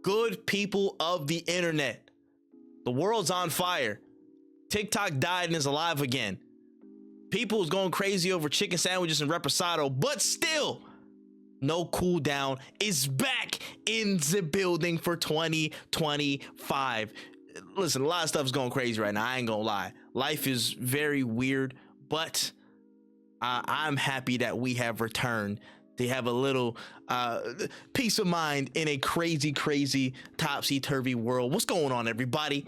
Good people of the internet, the world's on fire. TikTok died and is alive again. People is going crazy over chicken sandwiches and reposado, but still, No Cooldown is back in the building for 2025. Listen, a lot of stuff is going crazy right now. I ain't gonna lie. Life is very weird, but I'm happy that we have returned to have a little peace of mind in a crazy, topsy-turvy world. What's going on, everybody?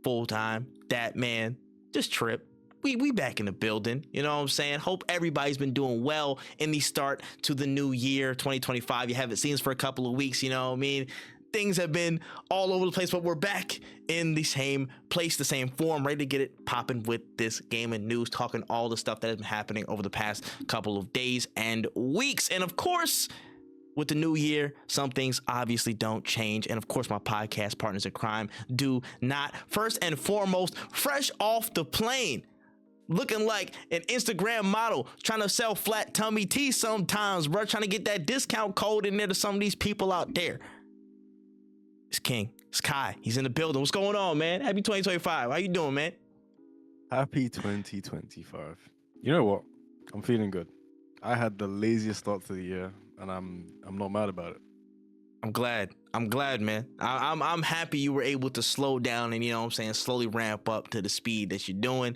Full time, that man, just Trip. We back in the building, you know what I'm saying? Hope everybody's been doing well in the start to the new year, 2025. You haven't seen us for a couple of weeks, you know what I mean? Things have been all over the place, but we're back in the same place, the same form, ready to get it popping with this gaming news, talking all the stuff that has been happening over the past couple of days and weeks. And of course, with the new year, some things obviously don't change. And of course, my podcast partners in crime do not. First and foremost, fresh off the plane, looking like an Instagram model, trying to sell flat tummy tea sometimes, bro. Trying to get that discount code in there to some of these people out there. It's King. It's Kai. He's in the building. What's going on, man? Happy 2025. How you doing, man? Happy 2025. You know what? I'm feeling good. I had the laziest start to the year, and I'm not mad about it. I'm glad, man. I'm happy you were able to slow down and, you know what I'm saying, slowly ramp up to the speed that you're doing.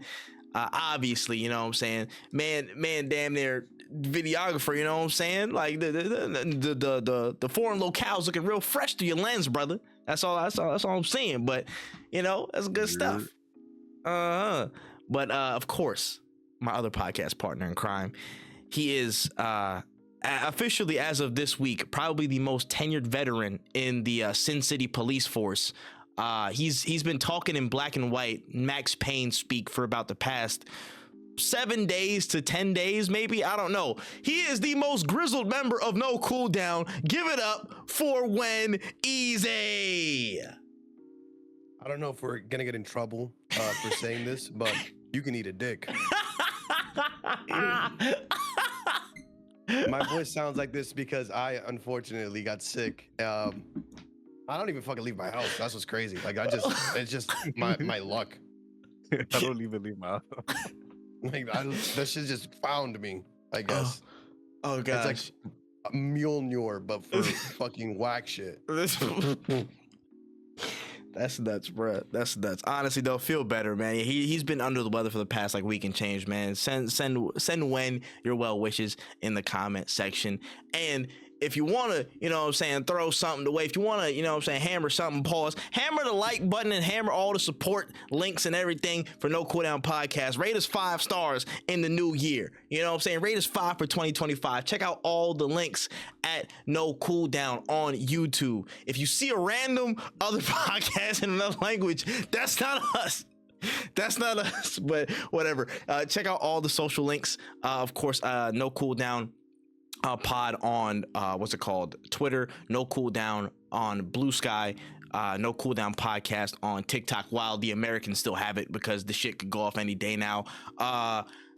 Obviously, you know what I'm saying, man, damn near videographer, you know what I'm saying, like the foreign locales looking real fresh through your lens, brother. That's all I'm saying. But you know, that's good stuff. But of course, my other podcast partner in crime, he is officially, as of this week, probably the most tenured veteran in the Sin City police force. He's been talking in black and white, Max Payne speak, for about the past 7 days to 10 days, maybe. I don't know. He is the most grizzled member of No Cooldown. Give it up for When Easy. I don't know if we're gonna get in trouble for saying this, but you can eat a dick. My voice sounds like this because I unfortunately got sick. I don't even fucking leave my house. That's what's crazy. Like it's just my luck. I don't even leave my house. Like that shit just found me, I guess. Oh gosh. It's like a Mjolnir, but for fucking whack shit. That's nuts, bro. That's nuts. Honestly, though, feel better, man. He's been under the weather for the past like week and change, man. Send Wen your well wishes in the comment section. And if you want to, you know what I'm saying, throw something away, if you want to, you know what I'm saying, hammer something, pause, hammer the like button and hammer all the support links and everything for No Cooldown Podcast. Rate us 5 stars in the new year. You know what I'm saying? Rate us 5 for 2025. Check out all the links at No Cooldown on YouTube. If you see a random other podcast in another language, that's not us. That's not us, but whatever. Check out all the social links. Of course, No Cooldown pod on what's it called, Twitter, No Cooldown on Blue Sky, No Cooldown podcast on TikTok, while the Americans still have it, because the shit could go off any day now.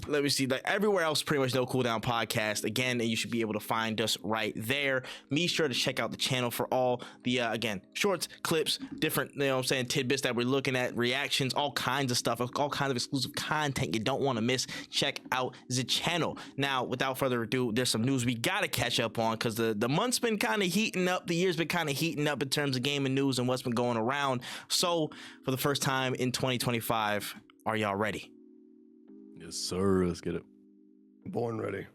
Let me see, like everywhere else, pretty much No Cooldown podcast. Again, you should be able to find us right there. Be sure to check out the channel for all the again, shorts, clips, different, you know what I'm saying, tidbits that we're looking at, reactions, all kinds of stuff, all kinds of exclusive content you don't want to miss. Check out the channel. Now, without further ado, there's some news we gotta catch up on, because the month's been kind of heating up, the year's been kind of heating up in terms of gaming news and what's been going around. So for the first time in 2025, are y'all ready? Yes, sir. Let's get it. Born ready.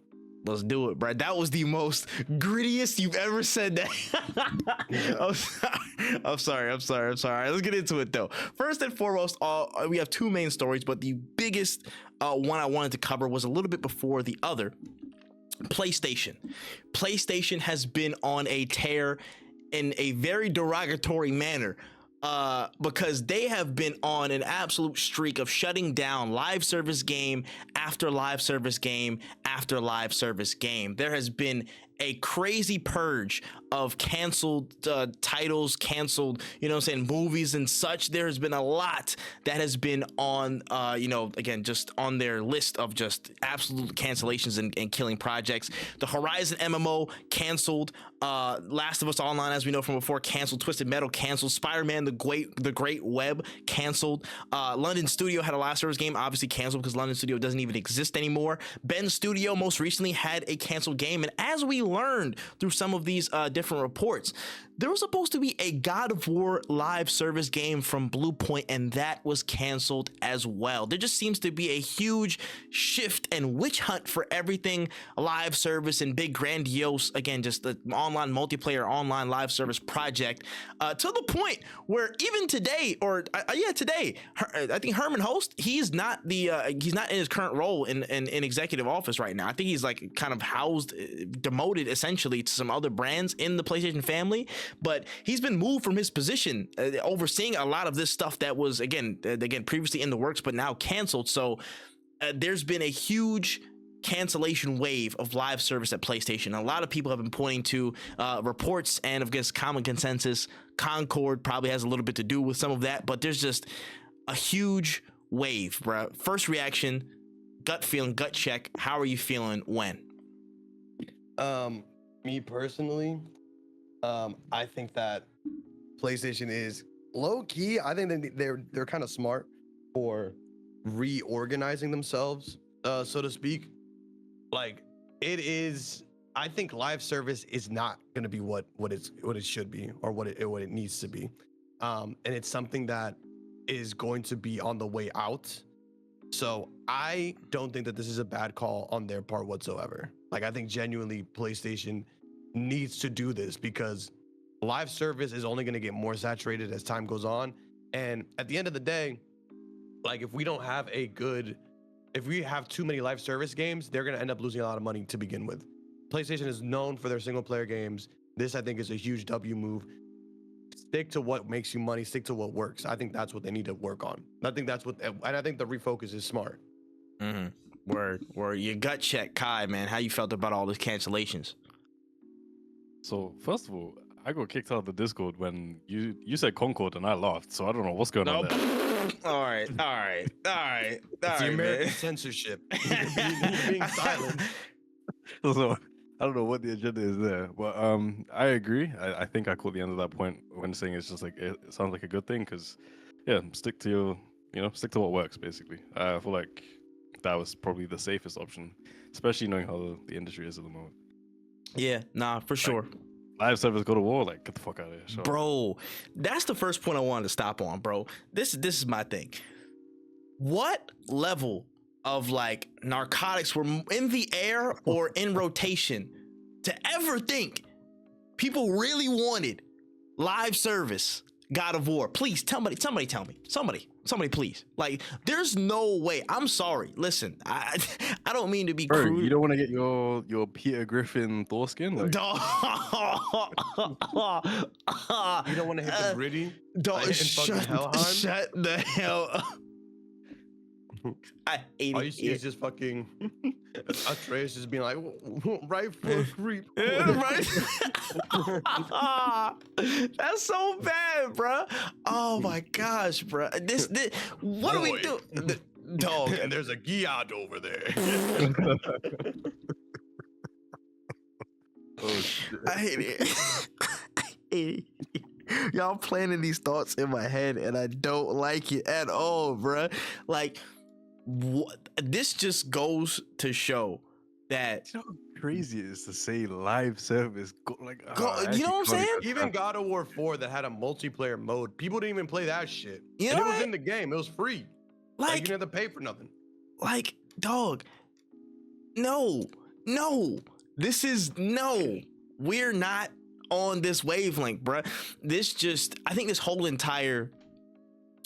Let's do it, bro. That was the most grittiest you've ever said that. Yeah. I'm sorry. Let's get into it, though. First and foremost, we have 2 main stories, but the biggest one I wanted to cover was a little bit before the other. PlayStation has been on a tear in a very derogatory manner. Because they have been on an absolute streak of shutting down live service game after live service game after live service game. There has been a crazy purge of canceled titles, canceled, you know what I'm saying, movies and such. There has been a lot that has been on, again, just on their list of just absolute cancellations and killing projects. The Horizon MMO canceled. Last of Us Online, as we know from before, canceled. Twisted Metal canceled. Spider-Man: The Great Web canceled. London Studio had a live service game, obviously canceled because London Studio doesn't even exist anymore. Ben Studio most recently had a canceled game, and as we learned through some of these different reports, there was supposed to be a God of War live service game from Bluepoint, and that was canceled as well. There just seems to be a huge shift and witch hunt for everything live service and big grandiose, again, just the online multiplayer, online live service project, to the point where even today, today, I think Herman Host, he's not in his current role in executive office right now. I think he's like kind of housed, demoted essentially to some other brands in the PlayStation family. But he's been moved from his position, overseeing a lot of this stuff that was again previously in the works but now canceled. So there's been a huge cancellation wave of live service at PlayStation. A lot of people have been pointing to reports, and of course common consensus, Concord probably has a little bit to do with some of that, but there's just a huge wave, bro. First reaction, gut feeling, gut check. How are you feeling when? Me personally, I think that PlayStation is low key. I think they're kind of smart for reorganizing themselves, so to speak. Like it is. I think live service is not going to be what it should be or what it needs to be, and it's something that is going to be on the way out. So I don't think that this is a bad call on their part whatsoever. Like I think genuinely PlayStation needs to do this because live service is only going to get more saturated as time goes on. And at the end of the day, like if we have too many live service games, they're going to end up losing a lot of money to begin with. PlayStation is known for their single player games. This I think is a huge W move. Stick to what makes you money, stick to what works. I think that's what they need to work on. I think I think the refocus is smart. Mm-hmm. Word. Your gut check, Kai, man. How you felt about all these cancellations? So first of all, I got kicked out of the Discord when you said Concord and I laughed. So I don't know what's going on there. All right. It's the American censorship. You're being silent. So I don't know what the agenda is there, but I agree. I think I caught the end of that point when saying it's just like it sounds like a good thing because stick to what works basically. I feel like that was probably the safest option, especially knowing how the industry is at the moment. Yeah, nah, for sure. Live service go to war, like get the fuck out of here. Sure. Bro, that's the first point I wanted to stop on, bro. This is my thing. What level of like narcotics were in the air or in rotation to ever think people really wanted live service God of War? Please, somebody tell me. Somebody, please. Like, there's no way. I'm sorry. Listen, I don't mean to be crude. You don't want to get your Peter Griffin Thor skin? Like... You don't want to hit the gritty? Shut the hell up. I hate All it. you see is just fucking Atreus just being like, right foot creep. Right? That's so bad, bro. Oh my gosh, bro. This what do we do? Dog, and there's a Giad over there. Oh, shit. I hate it. I hate it. Y'all planting these thoughts in my head, and I don't like it at all, bro. Like, this just goes to show that you know how crazy it is to say live service. You know what I'm saying? Even God of War 4 that had a multiplayer mode, people didn't even play that shit. You and know it was what? in the game. It was free. Like you didn't have to pay for nothing. Like, dog. No. This is no. We're not on this wavelength, bruh. I think this whole entire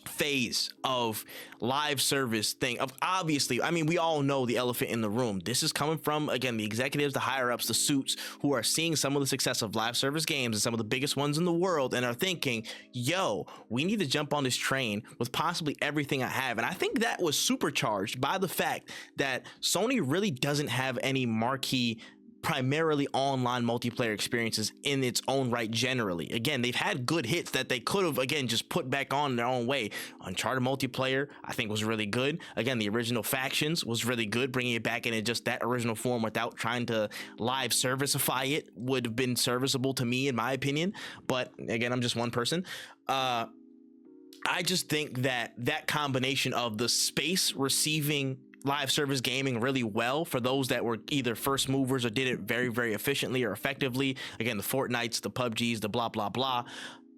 phase of live service thing of obviously, I mean, we all know the elephant in the room. This is coming from, again, the executives, the higher ups, the suits who are seeing some of the success of live service games and some of the biggest ones in the world and are thinking, yo, we need to jump on this train with possibly everything I have. And I think that was supercharged by the fact that Sony really doesn't have any marquee primarily online multiplayer experiences in its own right. Generally, again, they've had good hits that they could have, again, just put back on their own way. Uncharted multiplayer, I think, was really good. Again, the original Factions was really good. Bringing it back in just that original form without trying to live serviceify it would have been serviceable to me, in my opinion. But again, I'm just one person. I just think that combination of the space receiving live service gaming really well for those that were either first movers or did it very, very efficiently or effectively. Again, the Fortnites, the PUBGs, the blah, blah, blah.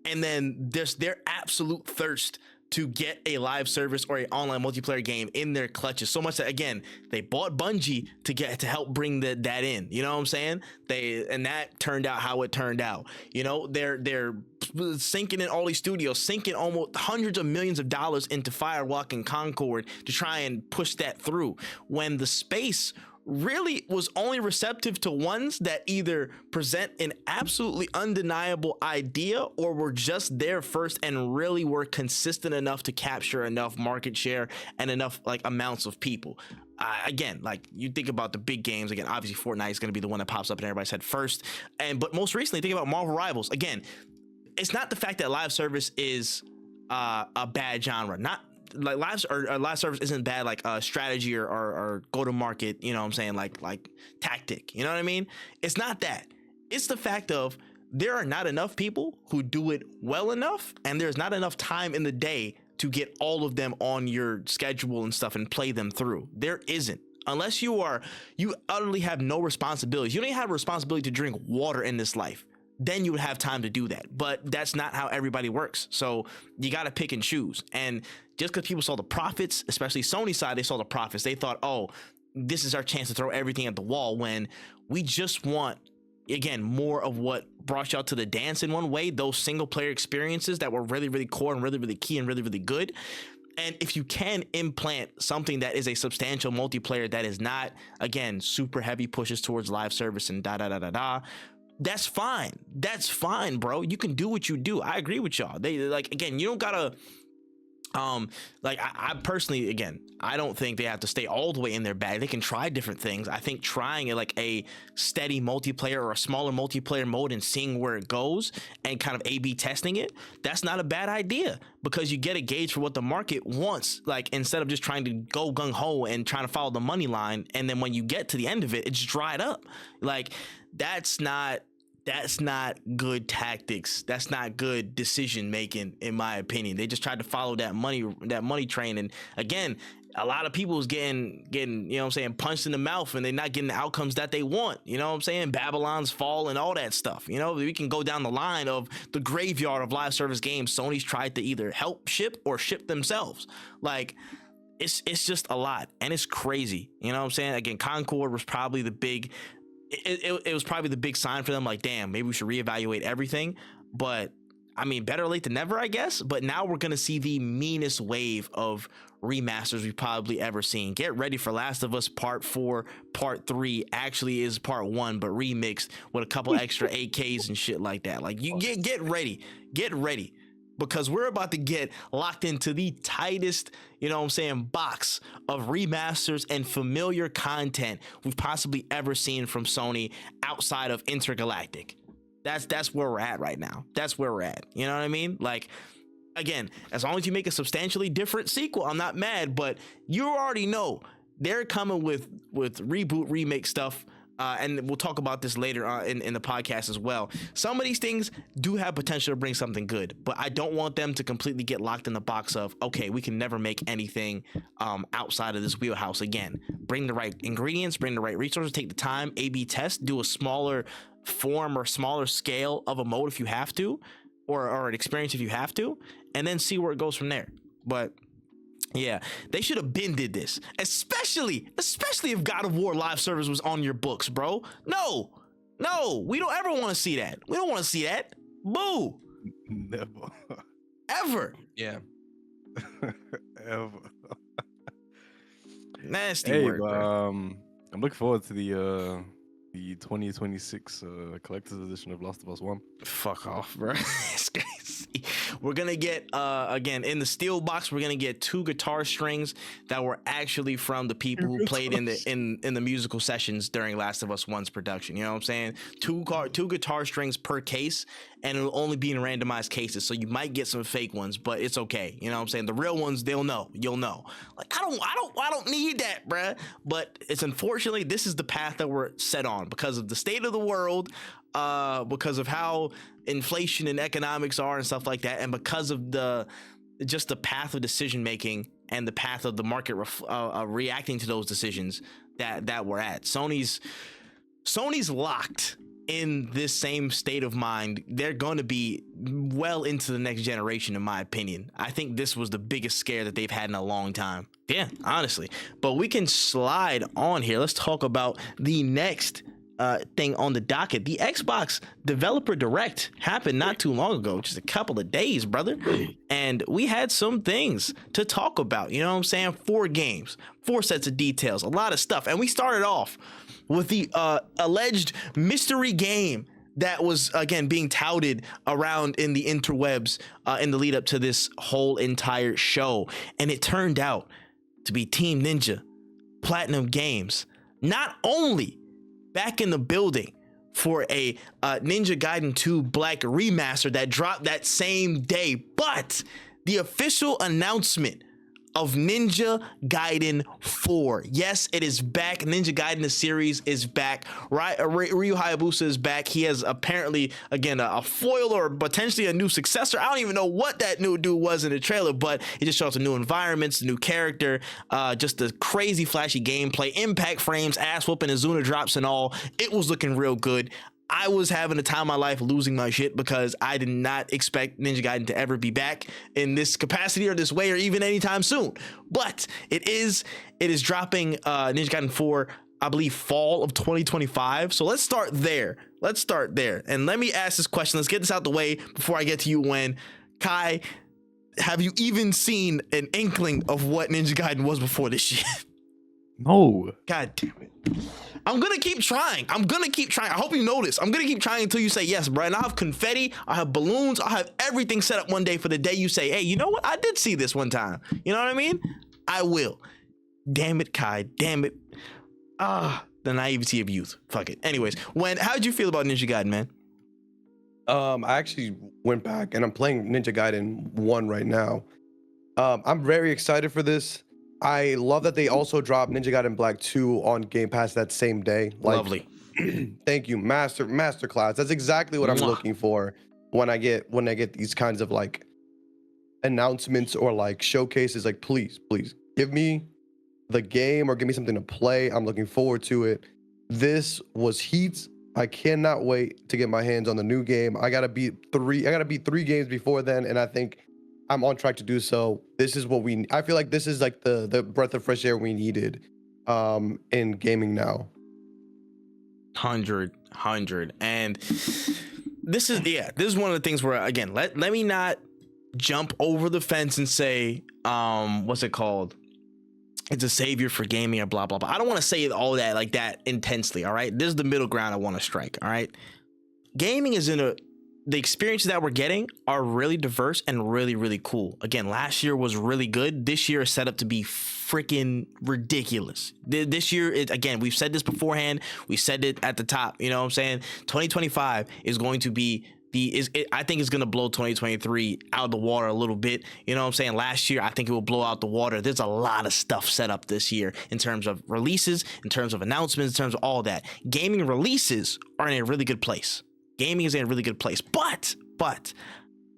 And then there's their absolute thirst to get a live service or an online multiplayer game in their clutches, so much that, again, they bought Bungie to help bring that in. You know what I'm saying? And that turned out how it turned out. You know, they're sinking in all these studios, sinking almost hundreds of millions of dollars into Firewalk and Concord to try and push that through, when the space really was only receptive to ones that either present an absolutely undeniable idea or were just there first and really were consistent enough to capture enough market share and enough like amounts of people. Again, like you think about the big games, again, obviously Fortnite is going to be the one that pops up in everybody's head first. But most recently, think about Marvel Rivals. Again, it's not the fact that live service is a bad genre. Not like live service isn't bad, like strategy or go to market, you know what I'm saying, like tactic, you know what I mean? It's not that. It's the fact of there are not enough people who do it well enough, and there's not enough time in the day to get all of them on your schedule and stuff and play them through. There isn't. Unless you utterly have no responsibilities. You don't even have a responsibility to drink water in this life. Then you would have time to do that. But that's not how everybody works. So you got to pick and choose. And just because people saw the profits, especially Sony side, they saw the profits. They thought, oh, this is our chance to throw everything at the wall, when we just want, again, more of what brought y'all to the dance in one way, those single player experiences that were really, really core and really, really key and really, really good. And if you can implant something that is a substantial multiplayer that is not, again, super heavy pushes towards live service and that's fine. That's fine, bro. You can do what you do. I agree with y'all. They like, again, you don't gotta like I personally, again, I don't think they have to stay all the way in their bag. They can try different things. I think trying it like a steady multiplayer or a smaller multiplayer mode and seeing where it goes and kind of A/B testing it, that's not a bad idea, because you get a gauge for what the market wants, like instead of just trying to go gung-ho and trying to follow the money line, and then when you get to the end of it, it's dried up. Like that's not good tactics. That's not good decision making, in my opinion. They just tried to follow that money train, and again, a lot of people is getting, you know what I'm saying, punched in the mouth, and they're not getting the outcomes that they want. You know what I'm saying? Babylon's Fall and all that stuff. You know, we can go down the line of the graveyard of live service games Sony's tried to either help ship or ship themselves. Like it's just a lot, and it's crazy. You know what I'm saying? Again, Concord was probably the big it was probably the big sign for them, like, damn, maybe we should reevaluate everything. But I mean, better late than never, I guess. But now we're gonna see the meanest wave of remasters we've probably ever seen. Get ready for Last of Us Part 4, Part 3 actually is Part 1, but remixed with a couple extra AKs and shit like that. Like, you get ready, because we're about to get locked into the tightest, you know what I'm saying, box of remasters and familiar content we've possibly ever seen from Sony outside of Intergalactic. That's where we're at right now. That's where we're at. You know what I mean? Like, again, as long as you make a substantially different sequel, I'm not mad, but you already know they're coming with reboot, remake stuff. And we'll talk about this later in the podcast as well. Some of these things do have potential to bring something good, but I don't want them to completely get locked in the box of, okay, we can never make anything outside of this wheelhouse again. Bring the right ingredients, bring the right resources, take the time, A/B test, do a smaller form or smaller scale of a mode if you have to, or an experience if you have to, and then see where it goes from there. But yeah, they should have did this, especially if God of War live service was on your books, bro. No, we don't ever want to see that. We don't want to see that. Boo. Never. Ever. Yeah. Ever. Nasty work, bro. I'm looking forward to the 2026 collector's edition of Last of Us 1. Fuck off, bro. It's crazy. We're gonna get again in the steel box. We're gonna get 2 guitar strings that were actually from the people who played in the musical sessions during Last of Us 1's production. You know what I'm saying? Two guitar strings per case, and it'll only be in randomized cases. So you might get some fake ones, but it's okay. You know what I'm saying? The real ones, you'll know. Like I don't need that, bruh. But it's unfortunately this is the path that we're set on because of the state of the world, because of how inflation and economics are and stuff like that, and because of the path of decision making and the path of the market reacting to those decisions that we're at. Sony's locked in this same state of mind. They're going to be well into the next generation, in my opinion. I think this was the biggest scare that they've had in a long time. Yeah, honestly. But we can slide on here. Let's talk about the next thing on the docket. The Xbox Developer Direct happened not too long ago, just a couple of days, brother. And we had some things to talk about. You know what I'm saying? 4 games, 4 sets of details, a lot of stuff. And we started off with the alleged mystery game that was, again, being touted around in the interwebs in the lead up to this whole entire show. And it turned out to be Team Ninja, Platinum Games, not only back in the building for a Ninja Gaiden 2 Black remaster that dropped that same day, but the official announcement of Ninja Gaiden 4. Yes, it is back. Ninja Gaiden, the series, is back. Right, Ryu Hayabusa is back. He has apparently, again, a foil or potentially a new successor. I don't even know what that new dude was in the trailer, but it just shows the new environments, the new character, just the crazy flashy gameplay, impact frames, ass whooping, Azuna drops and all. It was looking real good. I was having a time of my life losing my shit because I did not expect Ninja Gaiden to ever be back in this capacity or this way or even anytime soon. But it is dropping Ninja Gaiden 4, I believe, fall of 2025. So let's start there. And let me ask this question. Let's get this out the way before I get to you, Wen. Kai, have you even seen an inkling of what Ninja Gaiden was before this shit? No. God damn it. I'm gonna keep trying. I hope you notice. I'm gonna keep trying until you say yes, bro. And I'll have confetti, I'll have balloons, I'll have everything set up one day for the day you say, hey, you know what? I did see this one time. You know what I mean? I will. Damn it, Kai. Damn it. The naivety of youth. Fuck it. Anyways, how'd you feel about Ninja Gaiden, man? I actually went back and I'm playing Ninja Gaiden 1 right now. I'm very excited for this. I love that they also dropped Ninja Gaiden Black 2 on Game Pass that same day. Lovely. Thank you, masterclass. That's exactly what I'm looking for when I get these kinds of like announcements or like showcases. Like, please give me the game or give me something to play. I'm looking forward to it. This was heat. I cannot wait to get my hands on the new game. I gotta beat 3 games before then, and I think I'm on track to do so. This is what I feel like this is like the breath of fresh air we needed in gaming now. 100. And this is one of the things where, again, let me not jump over the fence and say, what's it called? It's a savior for gaming or blah, blah, blah. I don't want to say all that like that intensely, all right? This is the middle ground I want to strike, all right? Gaming is the experiences that we're getting are really diverse and really, really cool. Again, last year was really good. This year is set up to be freaking ridiculous. This year, again, we've said this beforehand. We said it at the top. You know what I'm saying? 2025 is going to be I think it's going to blow 2023 out of the water a little bit. You know what I'm saying? Last year, I think it will blow out the water. There's a lot of stuff set up this year in terms of releases, in terms of announcements, in terms of all that. Gaming releases are in a really good place. Gaming is in a really good place, but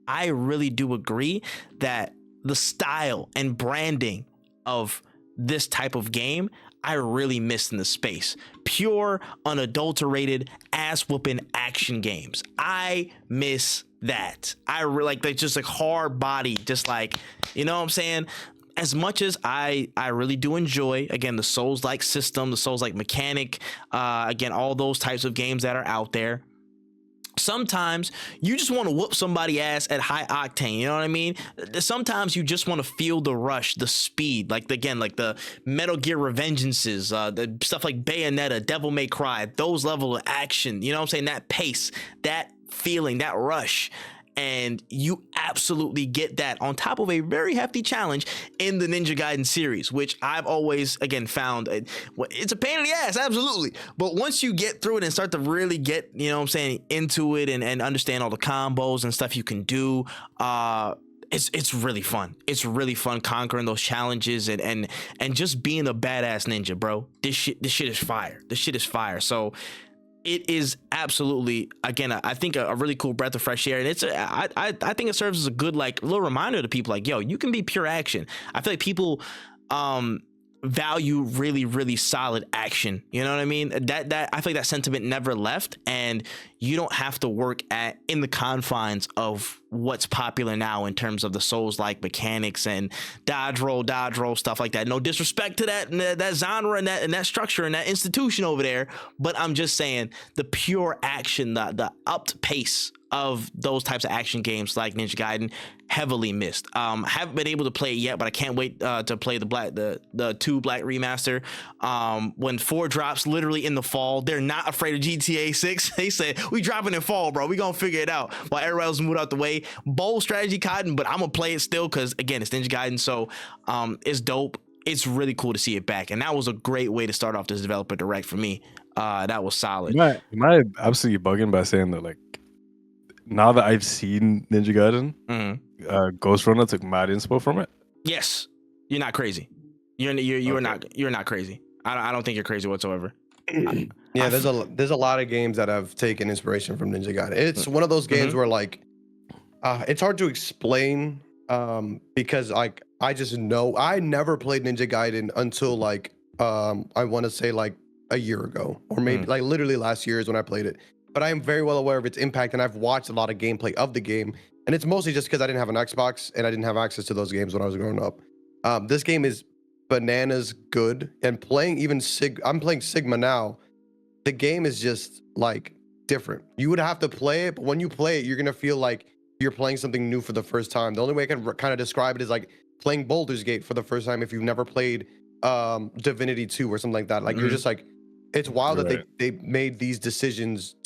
I really do agree that the style and branding of this type of game, I really missed in the space. Pure, unadulterated, ass-whooping action games. I miss that. I really like that, just like hard body, just like, you know what I'm saying? As much as I really do enjoy, again, the Souls-like system, the Souls-like mechanic, again, all those types of games that are out there. Sometimes you just want to whoop somebody ass at high octane, you know what I mean? Sometimes you just want to feel the rush, the speed, like the Metal Gear Revengeances, the stuff like Bayonetta, Devil May Cry, those level of action, you know what I'm saying? That pace, that feeling, that rush. And you absolutely get that on top of a very hefty challenge in the Ninja Gaiden series, which I've always, again, found it's a pain in the ass, absolutely. But once you get through it and start to really get, you know what I'm saying, into it and understand all the combos and stuff you can do, it's really fun. It's really fun conquering those challenges and just being a badass ninja, bro. This shit is fire. This shit is fire. So it is absolutely, again, I think a really cool breath of fresh air, and I think it serves as a good like little reminder to people like, yo, you can be pure action. I feel like people value really, really solid action. You know what I mean? That I feel like that sentiment never left, and you don't have to work in the confines of what's popular now in terms of the Souls-like mechanics and dodge roll stuff like that. No disrespect to that genre and that structure and that institution over there, but I'm just saying the pure action, the upped pace of those types of action games like Ninja Gaiden, heavily missed. Haven't been able to play it yet, but I can't wait to play the 2 Black remaster. When 4 drops literally in the fall, they're not afraid of GTA 6. They said, we dropping in fall, bro. We gonna figure it out while everybody else moved out the way. Bold strategy, Gaiden, but I'm gonna play it still because, again, it's Ninja Gaiden, so it's dope. It's really cool to see it back, and that was a great way to start off this developer direct for me. That was solid. Am I absolutely bugging by saying that, like, now that I've seen Ninja Gaiden, Ghost Runner took mad inspo from it? Yes, you're not crazy. You're not crazy. I don't think you're crazy whatsoever. Yeah, there's a lot of games that have taken inspiration from Ninja Gaiden. It's one of those games where like it's hard to explain because like I just know I never played Ninja Gaiden until like I want to say like a year ago, or maybe like literally last year is when I played it. But I am very well aware of its impact, and I've watched a lot of gameplay of the game, and it's mostly just because I didn't have an Xbox and I didn't have access to those games when I was growing up. This game is bananas good, and playing even I'm playing Sigma now. The game is just like different. You would have to play it, but when you play it, you're gonna feel like you're playing something new for the first time. The only way I can kind of describe it is like playing Baldur's Gate for the first time if you've never played Divinity 2 or something like that. Like you're just like, it's wild that they made these decisions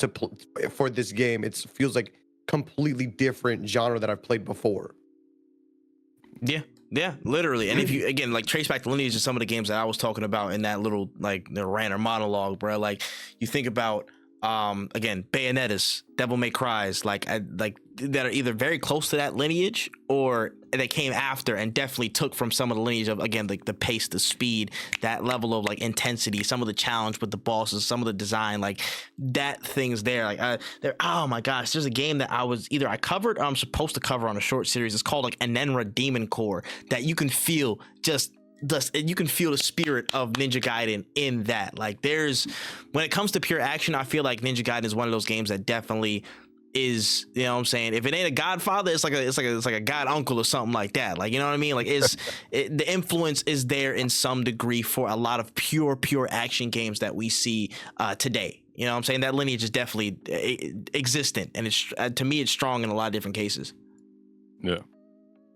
for this game. It feels like completely different genre that I've played before. Yeah, literally. And if you, again, like trace back the lineage of some of the games that I was talking about in that little like the rant or monologue, bro, like you think about again, Bayonettas, Devil May Cries, like that are either very close to that lineage or they came after and definitely took from some of the lineage of, again, like the pace, the speed, that level of like intensity, some of the challenge with the bosses, some of the design, like that thing's there. Like oh my gosh, there's a game that I covered or I'm supposed to cover on a short series. It's called like Enenra Demon Core, that you can feel you can feel the spirit of Ninja Gaiden in that. Like when it comes to pure action, I feel like Ninja Gaiden is one of those games that definitely is, you know what I'm saying, if it ain't a Godfather, it's like a God uncle or something like that. Like, you know what I mean? Like the influence is there in some degree for a lot of pure action games that we see today. You know what I'm saying? That lineage is definitely existent, and it's to me it's strong in a lot of different cases.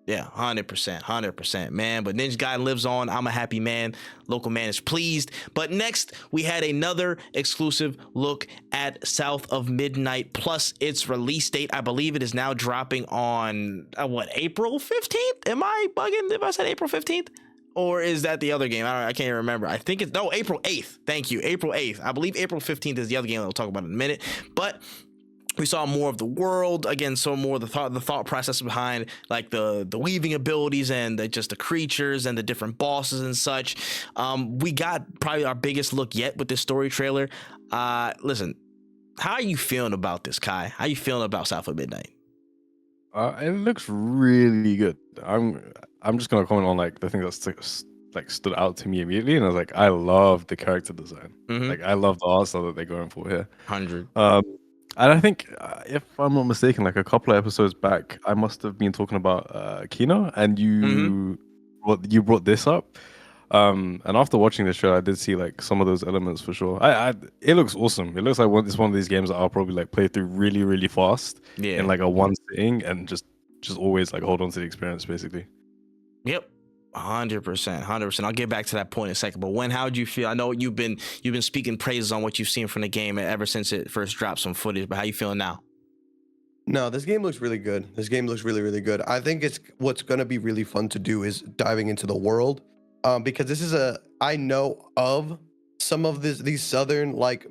Yeah, 100%, man. But Ninja Gaiden lives on. I'm a happy man. Local man is pleased. But next, we had another exclusive look at South of Midnight plus its release date. I believe it is now dropping on April 15th? Am I bugging if I said April 15th? Or is that the other game? I can't remember. I think it's April 8th. Thank you, April 8th. I believe April 15th is the other game that we'll talk about in a minute. But we saw more of the world again, so more of the thought process behind like the weaving abilities and just the creatures and the different bosses and such. We got probably our biggest look yet with this story trailer. Listen, how are you feeling about this, Kai? How are you feeling about South of Midnight? It looks really good. I'm just gonna comment on like the thing that's like stood out to me immediately, and I was like, I love the character design. Like I love the art style that they're going for here. 100. And I think, if I'm not mistaken, like a couple of episodes back, I must have been talking about Kino, and you brought this up. And after watching the show, I did see like some of those elements for sure. It looks awesome. It looks like it's one of these games that I'll probably like play through really, really fast in like a one sitting, and just always like hold on to the experience, basically. Yep. 100%. I'll get back to that point in a second. But how did you feel? I know you've been speaking praises on what you've seen from the game ever since it first dropped some footage. But how you feeling now? No, this game looks really good. This game looks really, really good. I think it's what's gonna be really fun to do is diving into the world, because this is I know of some of these southern like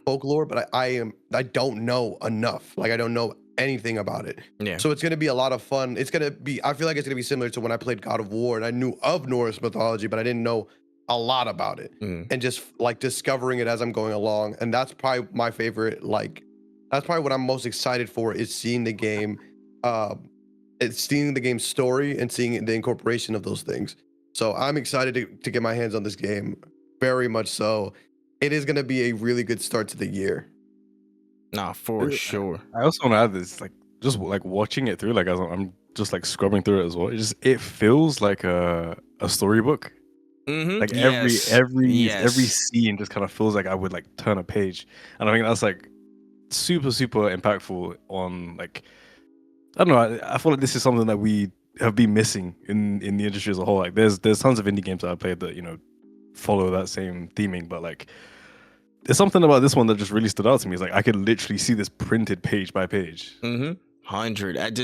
folklore, but I don't know enough. Like I don't know anything about it. Yeah. So it's gonna be a lot of fun. It's gonna be. I feel like it's gonna be similar to when I played God of War and I knew of Norse mythology, but I didn't know a lot about it, and just like discovering it as I'm going along. And that's probably my favorite. Like that's probably what I'm most excited for is seeing the game, it's seeing the game's story and seeing the incorporation of those things. So I'm excited to get my hands on this game, very much so. It is going to be a really good start to the year. Nah, for sure. I also want to add this, like, just like watching it through, like as I'm just like scrubbing through it as well. It feels like a storybook. Like every scene just kind of feels like I would like turn a page, and I think that's like super impactful on like, I don't know. I feel like this is something that we have been missing in the industry as a whole. Like there's tons of indie games that I played that, you know, follow that same theming, but like there's something about this one that just really stood out to me. It's like I could literally see this printed page by page. 100.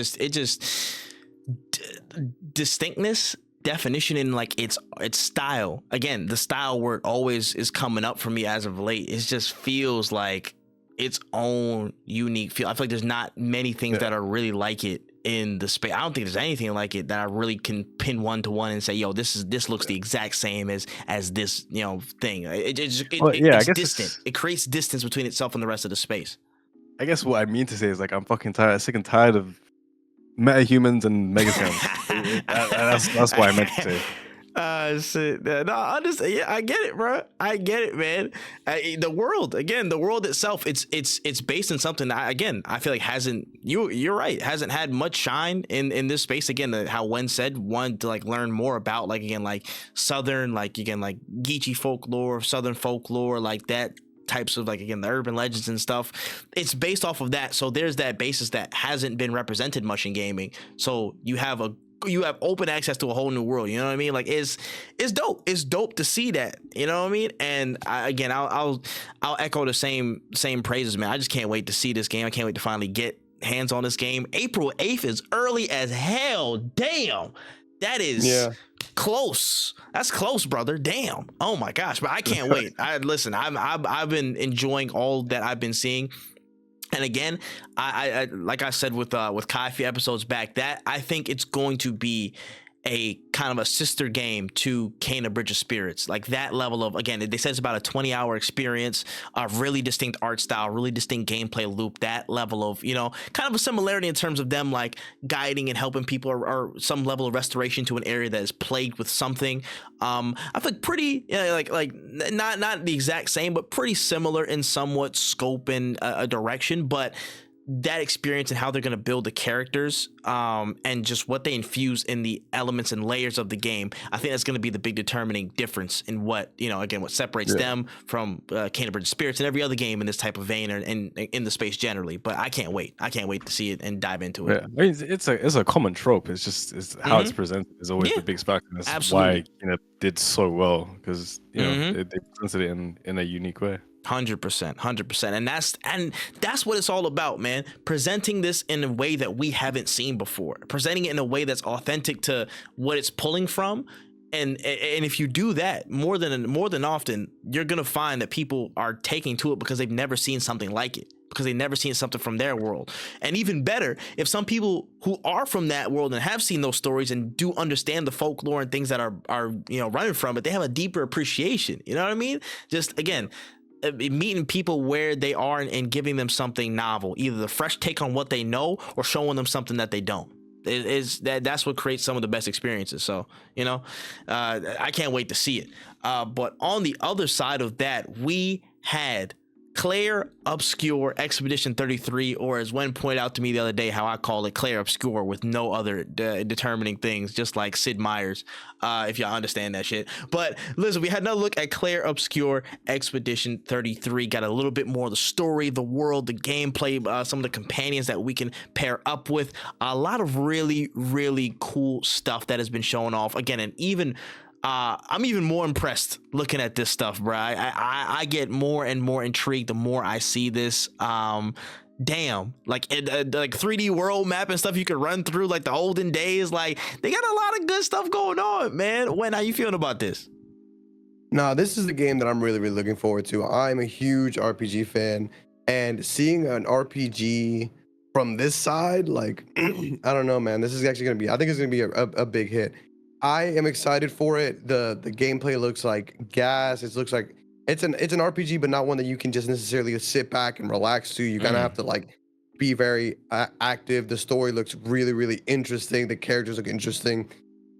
Distinctness, definition, in like its style. Again, the style word always is coming up for me as of late. It just feels like its own unique feel. I feel like there's not many things that are really like it in the space. I don't think there's anything like it that I really can pin one to one and say, yo, this looks the exact same as this, you know, thing. It's distant. It creates distance between itself and the rest of the space. I guess what I mean to say is like I'm fucking sick and tired of metahumans and megascans. that's what I meant to say. Shit. No, I get it, bro. I get it, man. The world itself, it's based in something that, I feel like hasn't. You're right. Hasn't had much shine in this space. Again, how Wen said, wanted to like learn more about like southern, like Geechee folklore, southern folklore, like that types of like the urban legends and stuff. It's based off of that. So there's that basis that hasn't been represented much in gaming. So you have open access to a whole new world. You know what I mean? Like it's dope. It's dope to see that. You know what I mean? And I'll echo the same praises, man. I just can't wait to see this game. I can't wait to finally get hands on this game. April 8th is early as hell. Damn. That is close. That's close, brother. Damn. Oh my gosh. But I can't wait. I've been enjoying all that I've been seeing. And again, I like I said with Kai a few episodes back, that I think it's going to be a kind of a sister game to Kena Bridge of Spirits. Like that level of, again, they said it's about a 20-hour experience, a really distinct art style, really distinct gameplay loop, that level of, you know, kind of a similarity in terms of them like guiding and helping people or some level of restoration to an area that is plagued with something. I think pretty, like not the exact same, but pretty similar in somewhat scope and a direction, but that experience and how they're going to build the characters and just what they infuse in the elements and layers of the game, I think that's going to be the big determining difference in what, you know, again, what separates them from Kena Bridge of Spirits and every other game in this type of vein and in the space generally. But I can't wait to see it and dive into it. I mean, it's a common trope. It's just how it's presented is always the big factor. That's why Kena did so well, because you know they presented it in a unique way. 100%. And that's what it's all about, man. Presenting this in a way that we haven't seen before. Presenting it in a way that's authentic to what it's pulling from. And if you do that more than often, you're gonna find that people are taking to it because they've never seen something like it, because they've never seen something from their world. And even better, if some people who are from that world and have seen those stories and do understand the folklore and things that are you know running from it, they have a deeper appreciation. You know what I mean? Just again, meeting people where they are and giving them something novel, either the fresh take on what they know or showing them something that they don't. That's what creates some of the best experiences. So, you know, I can't wait to see it. But on the other side of that, we had Clair Obscur Expedition 33, or as Wen pointed out to me the other day, how I call it Clair Obscur with no other determining things, just like Sid Meier's, if y'all understand that shit. But listen, we had another look at Clair Obscur Expedition 33. Got a little bit more of the story, the world, the gameplay, some of the companions that we can pair up with. A lot of really, really cool stuff that has been shown off. Again, and even I'm even more impressed looking at this stuff, bro. I get more and more intrigued the more I see this. damn, like like 3D world map and stuff you could run through like the olden days. Like they got a lot of good stuff going on, man. When how you feeling about this? Nah, this is the game that I'm really, really looking forward to. I'm a huge RPG fan, and seeing an RPG from this side, like, I don't know, man. This is actually gonna be. I think it's gonna be a big hit. I am excited for it. The gameplay looks like gas. It looks like it's an RPG, but not one that you can just necessarily sit back and relax to. You kind of have to like be very active. The story looks really, really interesting. The characters look interesting.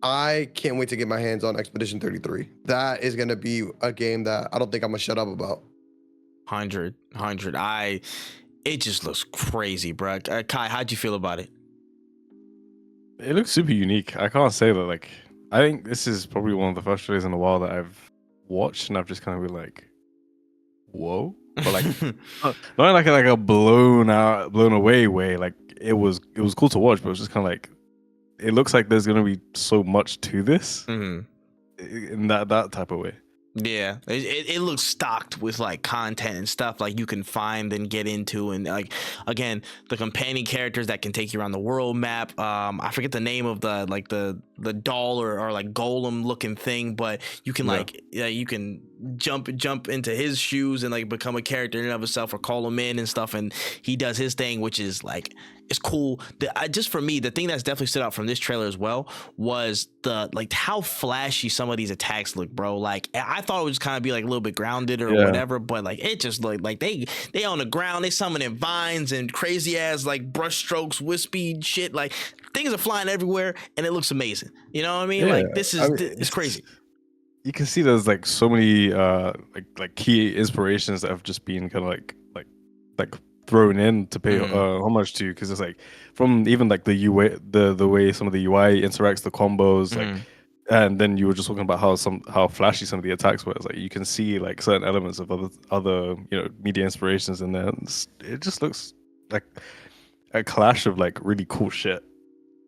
I can't wait to get my hands on Expedition 33. That is going to be a game that I don't think I'm going to shut up about. 100. It just looks crazy, bro. Kai, how'd you feel about it? It looks super unique. I can't say that. Like, I think this is probably one of the first trailers in a while that I've watched, and I've just kind of been like, "Whoa!" But like, not like a blown away way. Like, it was cool to watch, but it was just kind of like, it looks like there's gonna be so much to this in that type of way. Yeah, it looks stocked with like content and stuff like you can find and get into, and like again the companion characters that can take you around the world map. I forget the name of the doll or like golem looking thing, but you can you can jump into his shoes and like become a character in and of itself, or call him in and stuff, and he does his thing, which is like, it's cool. Just for me, the thing that's definitely stood out from this trailer as well was the like how flashy some of these attacks look, bro. Like I thought it would just kind of be like a little bit grounded or whatever, but like it just looked like they on the ground, they summoning vines and crazy ass like brush strokes, wispy shit. Like things are flying everywhere, and it looks amazing. You know what I mean? Like this is it's crazy. You can see there's like so many like key inspirations that have just been kind of like thrown in to pay homage to, because it's like from even like the UI, the way some of the UI interacts, the combos, like, and then you were just talking about how flashy some of the attacks were. It's like you can see like certain elements of other media inspirations in there. It just looks like a clash of like really cool shit.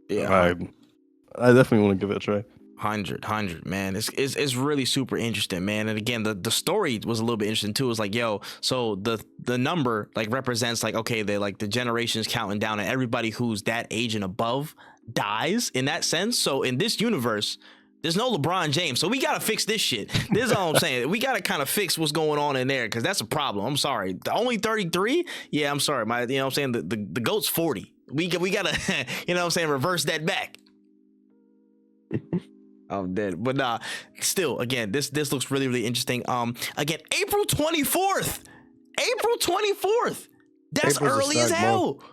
Yeah, I definitely want to give it a try. 100 man, it's really super interesting, man. And again, the story was a little bit interesting too. It was like, yo, so the number like represents like, okay, they like the generations counting down, and everybody who's that age and above dies in that sense. So in this universe, there's no LeBron James, so we gotta fix this shit. This is all I'm saying. We gotta kind of fix what's going on in there, because that's a problem. I'm sorry, the only 33. Yeah, I'm sorry, you know what I'm saying, the GOAT's 40. We gotta you know what I'm saying, reverse that back. I'm dead. But nah, still, again, this looks really, really interesting. Again, April 24th. That's April's early as hell. Month.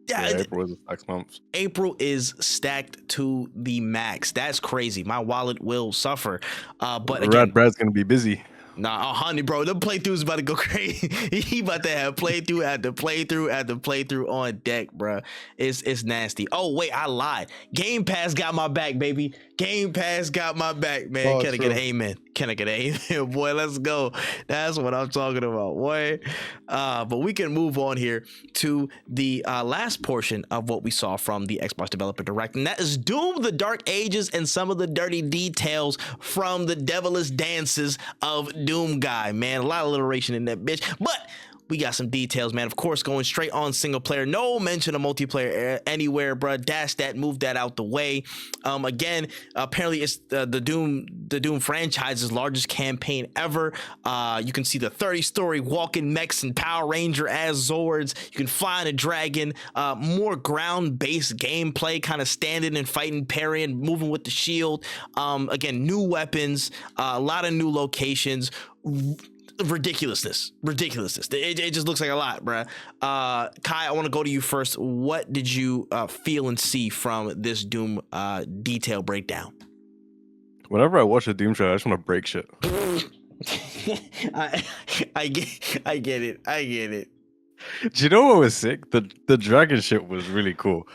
Yeah, April is a stacked month. April is stacked to the max. That's crazy. My wallet will suffer. But again, Brad's gonna be busy. Nah, honey, bro, the playthrough's about to go crazy. He about to have playthrough after playthrough after playthrough on deck, bro. It's nasty. Oh wait, I lied. Game Pass got my back, baby. Game Pass got my back, man. Can I get an amen? Can I get an amen, boy? Let's go. That's what I'm talking about, boy. But we can move on here to the last portion of what we saw from the Xbox Developer Direct, and that is Doom: The Dark Ages and some of the dirty details from the devilish dances of Doom Guy. Man, a lot of alliteration in that bitch, but we got some details, man. Of course, going straight on single player. No mention of multiplayer anywhere, bruh. Dash that, move that out the way. Again, apparently it's the Doom franchise's largest campaign ever. You can see the 30-story walking mechs and Power Ranger as Zords. You can fly on a dragon. More ground-based gameplay, kind of standing and fighting, parrying, moving with the shield. Again, new weapons, a lot of new locations. Ridiculousness. It just looks like a lot, bruh. Kai, I want to go to you first. What did you feel and see from this Doom detail breakdown? Whenever I watch a Doom trailer, I just want to break shit. I get it. Do you know what was sick? The dragon shit was really cool.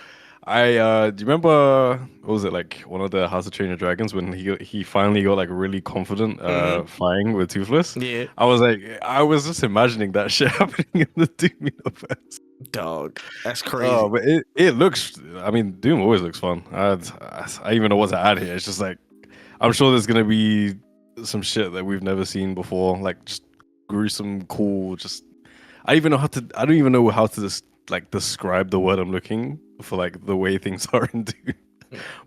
Do you remember, what was it, like one of the House of Train Your Dragons, when he finally got like really confident flying with Toothless? Yeah. I was just imagining that shit happening in the Doom universe. Dog, that's crazy. Oh, but it looks, I mean, Doom always looks fun. I even know what to add here. It's just like, I'm sure there's gonna be some shit that we've never seen before, like just gruesome, cool, just I don't even know how to describe the word I'm looking for, like the way things are in Doom.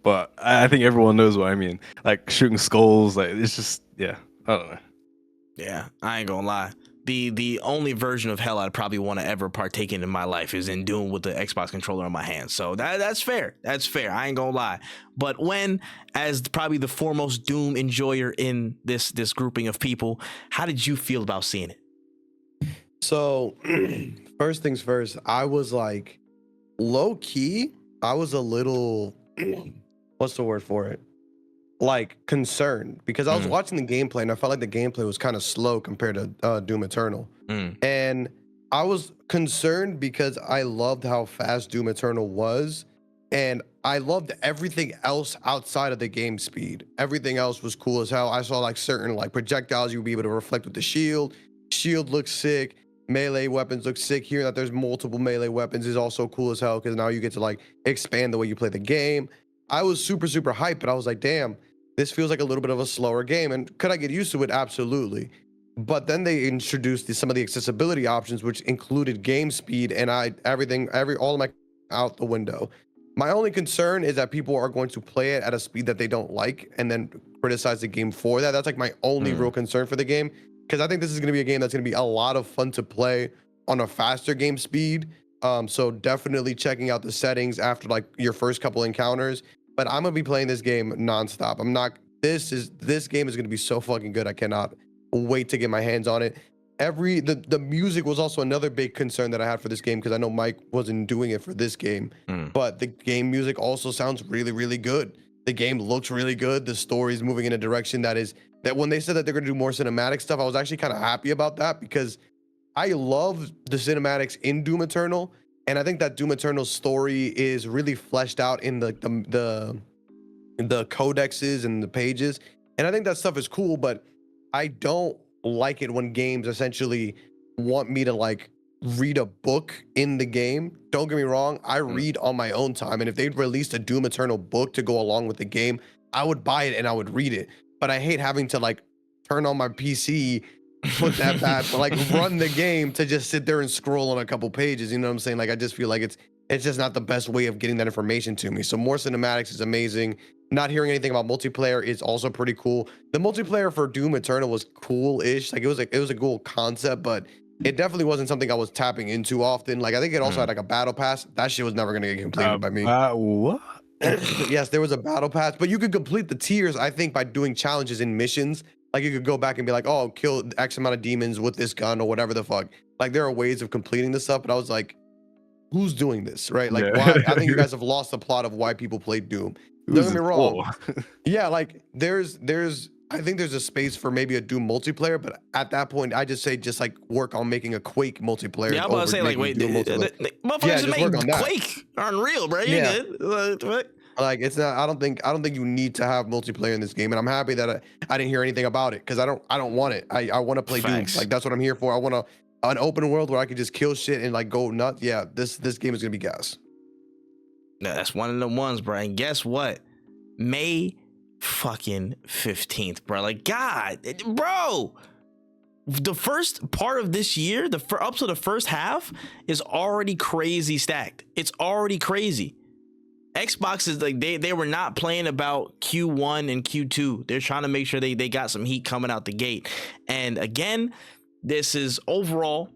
But I think everyone knows what I mean. Like shooting skulls, like it's just I don't know. Yeah, I ain't gonna lie. The only version of hell I'd probably want to ever partake in my life is in Doom with the Xbox controller in my hand. So that's fair. That's fair. I ain't gonna lie. But when, as probably the foremost Doom enjoyer in this grouping of people, how did you feel about seeing it? So, first things first, I was like, low key, I was a little, what's the word for it? Like concerned, because I was watching the gameplay and I felt like the gameplay was kind of slow compared to Doom Eternal. And I was concerned because I loved how fast Doom Eternal was, and I loved everything else outside of the game speed. Everything else was cool as hell. I saw like certain like projectiles you would be able to reflect with the shield. Shield looks sick. Melee weapons look sick. Hearing that there's multiple melee weapons is also cool as hell, because now you get to like expand the way you play the game. I was super hyped, but I was like, damn, this feels like a little bit of a slower game. And could I get used to it? Absolutely. But then they introduced some of the accessibility options, which included game speed, and all of my out the window. My only concern is that people are going to play it at a speed that they don't like and then criticize the game for that. That's like my only real concern for the game, because I think this is going to be a game that's going to be a lot of fun to play on a faster game speed. So definitely checking out the settings after like your first couple encounters. But I'm gonna be playing this game nonstop. This game is gonna be so fucking good. I cannot wait to get my hands on it. The music was also another big concern that I had for this game, because I know Mike wasn't doing it for this game, but the game music also sounds really good. The game looks really good. The story's moving in a direction that when they said that they're gonna do more cinematic stuff, I was actually kind of happy about that, because I love the cinematics in Doom Eternal. And I think that Doom Eternal's story is really fleshed out in the codexes and the pages. And I think that stuff is cool, but I don't like it when games essentially want me to like read a book in the game. Don't get me wrong, I read on my own time. And if they'd released a Doom Eternal book to go along with the game, I would buy it and I would read it. But I hate having to like turn on my PC, put that back, like run the game to just sit there and scroll on a couple pages. You know what I'm saying? Like, I just feel like it's just not the best way of getting that information to me. So more cinematics is amazing. Not hearing anything about multiplayer is also pretty cool. The multiplayer for Doom Eternal was cool-ish. Like it was a cool concept, but it definitely wasn't something I was tapping into often. Like I think it also had like a battle pass. That shit was never gonna get completed by me. What? Yes, there was a battle pass, but you could complete the tiers, I think, by doing challenges in missions. Like you could go back and be like, oh, kill X amount of demons with this gun or whatever the fuck. Like there are ways of completing this stuff, but I was like, who's doing this, right? Like, why? I think you guys have lost the plot of why people play Doom. Don't get me wrong. Yeah, like I think there's a space for maybe a Doom multiplayer, but at that point, I just say like work on making a Quake multiplayer. Yeah, I'm about to say like, wait, motherfuckers made Quake Unreal, bro. You good? What? Like it's not. I don't think you need to have multiplayer in this game, and I'm happy that I didn't hear anything about it, because I don't want it. I want to play Facts. Doom. Like that's what I'm here for. I want an open world where I can just kill shit and like go nuts. Yeah, this game is gonna be gas. No, that's one of the ones, bro. And guess what? May fucking 15th, bro. Like, God, bro. The first part of this year, up to the first half, is already crazy stacked. It's already crazy. Xbox is like they were not playing about Q1 and Q2. They're trying to make sure they got some heat coming out the gate. And again, this is one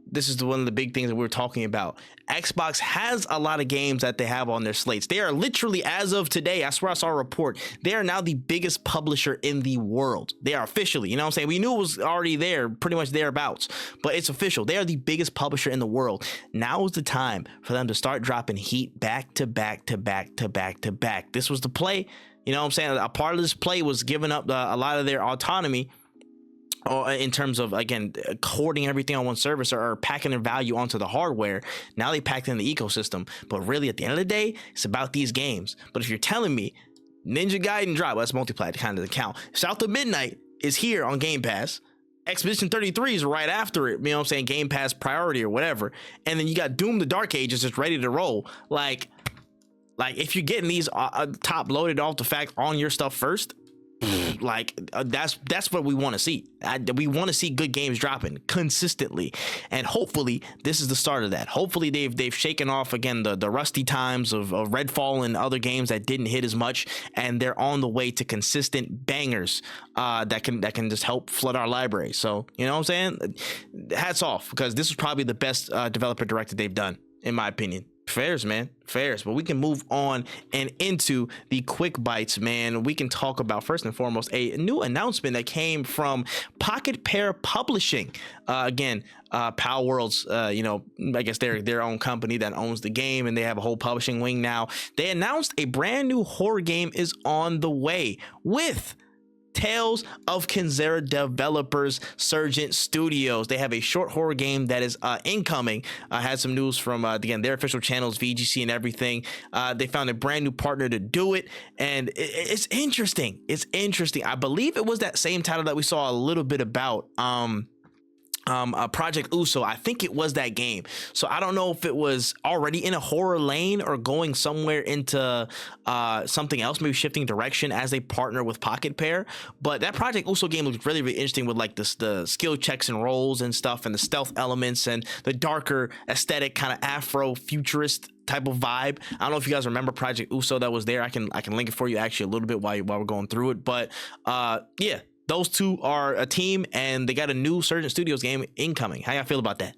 of the big things that we're talking about. Xbox has a lot of games that they have on their slates. They are literally, as of today, I swear I saw a report, they are now the biggest publisher in the world. They are officially, you know what I'm saying? We knew it was already there, pretty much thereabouts, but it's official. They are the biggest publisher in the world. Now is the time for them to start dropping heat back to back to back to back to back. This was the play, you know what I'm saying? A part of this play was giving up a lot of their autonomy, or in terms of, again, hoarding everything on one service or packing their value onto the hardware. Now they packed in the ecosystem, but really at the end of the day, it's about these games. But if you're telling me Ninja Gaiden drop, well, that's multiplayer, it kind of doesn't count. South of Midnight is here on Game Pass. Expedition 33 is right after it, you know what I'm saying? Game Pass priority or whatever. And then you got Doom the Dark Ages just ready to roll. Like if you're getting these top loaded off the fact on your stuff first, like that's what we want to see. We want to see good games dropping consistently, and hopefully this is the start of that. Hopefully they've shaken off again the rusty times of Redfall and other games that didn't hit as much, and they're on the way to consistent bangers that can just help flood our library. So you know what I'm saying? Hats off, because this is probably the best developer directed they've done, in my opinion. Fairs, man, fairs. But we can move on and into the quick bites, man. We can talk about, first and foremost, a new announcement that came from Pocketpair Publishing. Again, Pal Worlds, you know, I guess they're their own company that owns the game, and they have a whole publishing wing now. They announced a brand new horror game is on the way with Tales of Kenzera developers Surgent Studios. They have a short horror game that is incoming. Had some news from again their official channels, VGC and everything. They found a brand new partner to do it, and it's interesting. It's interesting. I believe it was that same title that we saw a little bit about. Project Uso. I think it was that game. So I don't know if it was already in a horror lane or going somewhere into something else, maybe shifting direction as they partner with Pocketpair. But that Project Uso game looked really, really interesting with like the skill checks and rolls and stuff, and the stealth elements and the darker aesthetic, kind of Afro futurist type of vibe. I don't know if you guys remember Project Uso that was there. I can link it for you actually a little bit while we're going through it. But yeah. Those two are a team, and they got a new Surgent Studios game incoming. How y'all feel about that?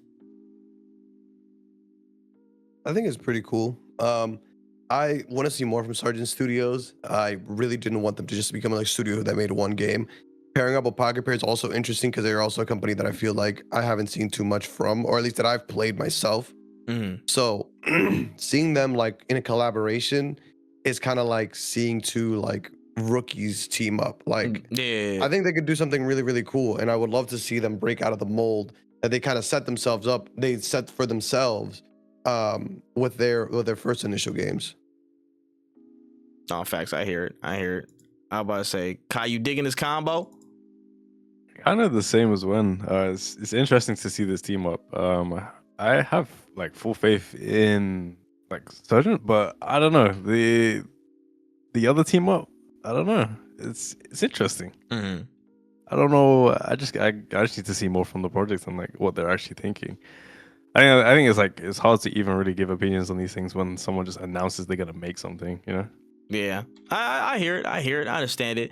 I think it's pretty cool. I want to see more from Surgent Studios. I really didn't want them to just become like a studio that made one game. Pairing up with Pocketpair is also interesting because they're also a company that I feel like I haven't seen too much from, or at least that I've played myself. So seeing them like in a collaboration is kind of like seeing two like rookies team up. Like, yeah, I think they could do something really, really cool, and I would love to see them break out of the mold that they kind of set themselves up. They set for themselves with their first initial games. Oh, facts. I hear it. I was about to say, Kai, you digging this combo? Kind of the same as when. It's interesting to see this team up. I have like full faith in like Surgent, but I don't know the other team up. I don't know. It's interesting. Mm-hmm. I don't know. I just need to see more from the project and like what they're actually thinking. I think it's like it's hard to even really give opinions on these things when someone just announces they're gonna make something. You know. Yeah, I hear it. I understand it.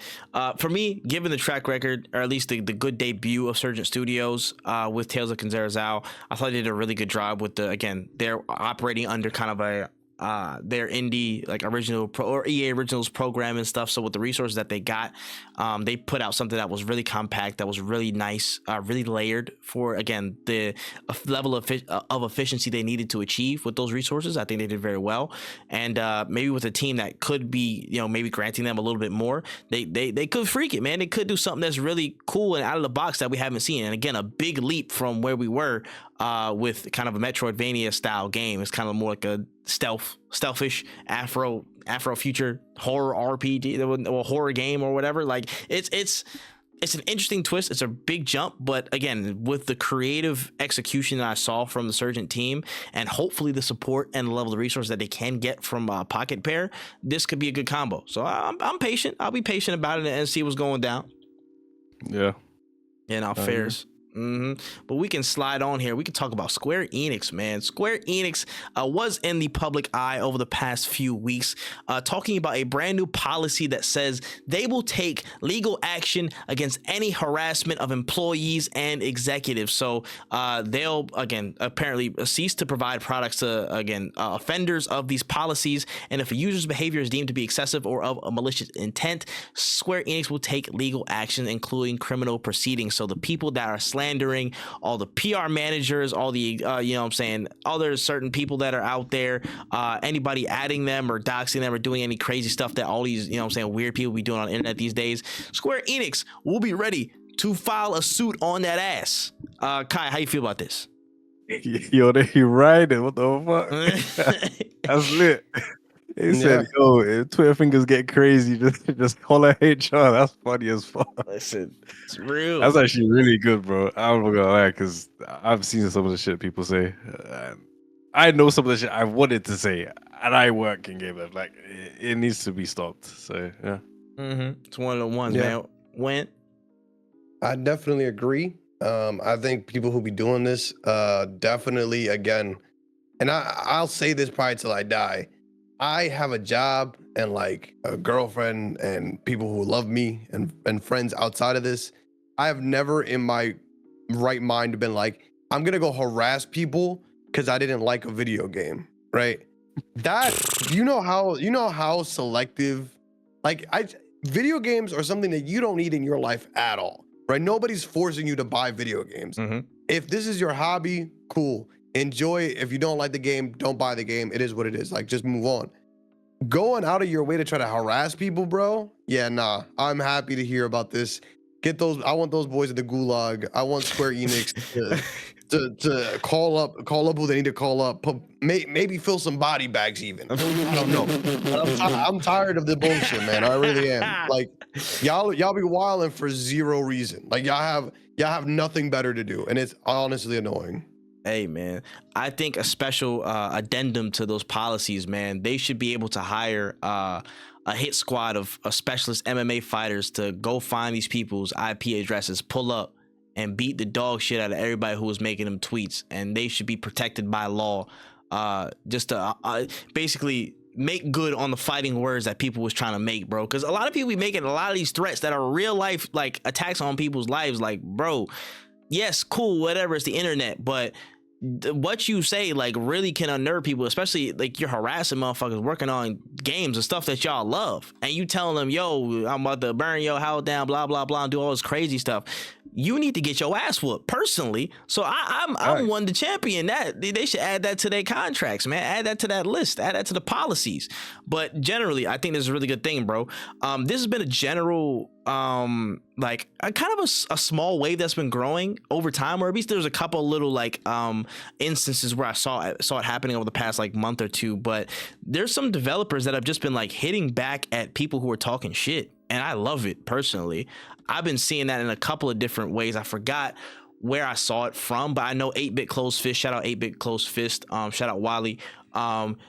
For me, given the track record, or at least the good debut of Surgent Studios with Tales of Kenzera, I thought they did a really good job with they're operating under kind of a their indie like original or EA Originals program and stuff. So with the resources that they got, they put out something that was really compact, that was really nice, really layered for again the level of efficiency they needed to achieve with those resources. I think they did very well, and maybe with a team that could be, you know, maybe granting them a little bit more, they could freak it, man. They could do something that's really cool and out of the box that we haven't seen. And again, a big leap from where we were with kind of a Metroidvania style game. It's kind of more like a stealthish Afro future horror RPG or horror game or whatever. Like it's an interesting twist. It's a big jump, but again, with the creative execution that I saw from the Surgent team, and hopefully the support and the level of resources that they can get from Pocketpair, this could be a good combo. So I'm patient. I'll be patient about it and see what's going down. Yeah. In our fairs. But we can slide on here. We can talk about Square Enix, man. Square Enix was in the public eye over the past few weeks, talking about a brand new policy that says they will take legal action against any harassment of employees and executives. So they'll, again, apparently cease to provide products to, again, offenders of these policies. And if a user's behavior is deemed to be excessive or of a malicious intent, Square Enix will take legal action, including criminal proceedings. So the people that are slandering, all the PR managers, all the you know what I'm saying, other certain people that are out there, anybody adding them or doxing them or doing any crazy stuff that all these, you know what I'm saying, weird people be doing on the internet these days, Square Enix will be ready to file a suit on that ass. Kai, how you feel about this? Yo, they riding. What the fuck? That's lit. He said, "Yo, if Twitter fingers get crazy, just call her HR." That's funny as fuck. Listen, it's real. That's actually really good, bro. I'm not gonna lie, because I've seen some of the shit people say. I know some of the shit I wanted to say, and I work in game. Like, it needs to be stopped. So yeah. It's one of the ones, man. When? I definitely agree. I think people who be doing this, definitely again, and I'll say this probably till I die. I have a job and like a girlfriend and people who love me and friends outside of this. I have never in my right mind been like, I'm gonna go harass people because I didn't like a video game, right? That you know how selective, like video games are something that you don't need in your life at all, right? Nobody's forcing you to buy video games. If this is your hobby, cool. Enjoy it. If you don't like the game, don't buy the game. It is what it is. Like, just move on. Going out of your way to try to harass people, bro. Yeah, nah. I'm happy to hear about this. Get those. I want those boys at the gulag. I want Square Enix to call up who they need to call up. Maybe fill some body bags even. I don't know. I'm tired of the bullshit, man. I really am. Like, y'all be wilding for zero reason. Like, y'all have nothing better to do, and it's honestly annoying. Hey, man, I think a special addendum to those policies, man, they should be able to hire a hit squad of specialist MMA fighters to go find these people's IP addresses, pull up, and beat the dog shit out of everybody who was making them tweets. And they should be protected by law, just to basically make good on the fighting words that people was trying to make, bro. Because a lot of people be making a lot of these threats that are real life, like attacks on people's lives. Like, bro, yes, cool, whatever, it's the internet, but what you say like really can unnerve people, especially like you're harassing motherfuckers working on games and stuff that y'all love, and you telling them, yo, I'm about to burn your house down, blah blah blah, and do all this crazy stuff. You need to get your ass whooped personally. So I'm one to champion that. They should add that to their contracts, man. Add that to that list. Add that to the policies. But generally, I think this is a really good thing, bro. This has been a general like a kind of a small wave that's been growing over time, or at least there's a couple little like instances where I saw it happening over the past like month or two. But there's some developers that have just been like hitting back at people who are talking shit, and I love it personally. I've been seeing that in a couple of different ways. I forgot where I saw it from, but I know 8-Bit Closed Fist, shout out 8-Bit Closed Fist, shout out Wally.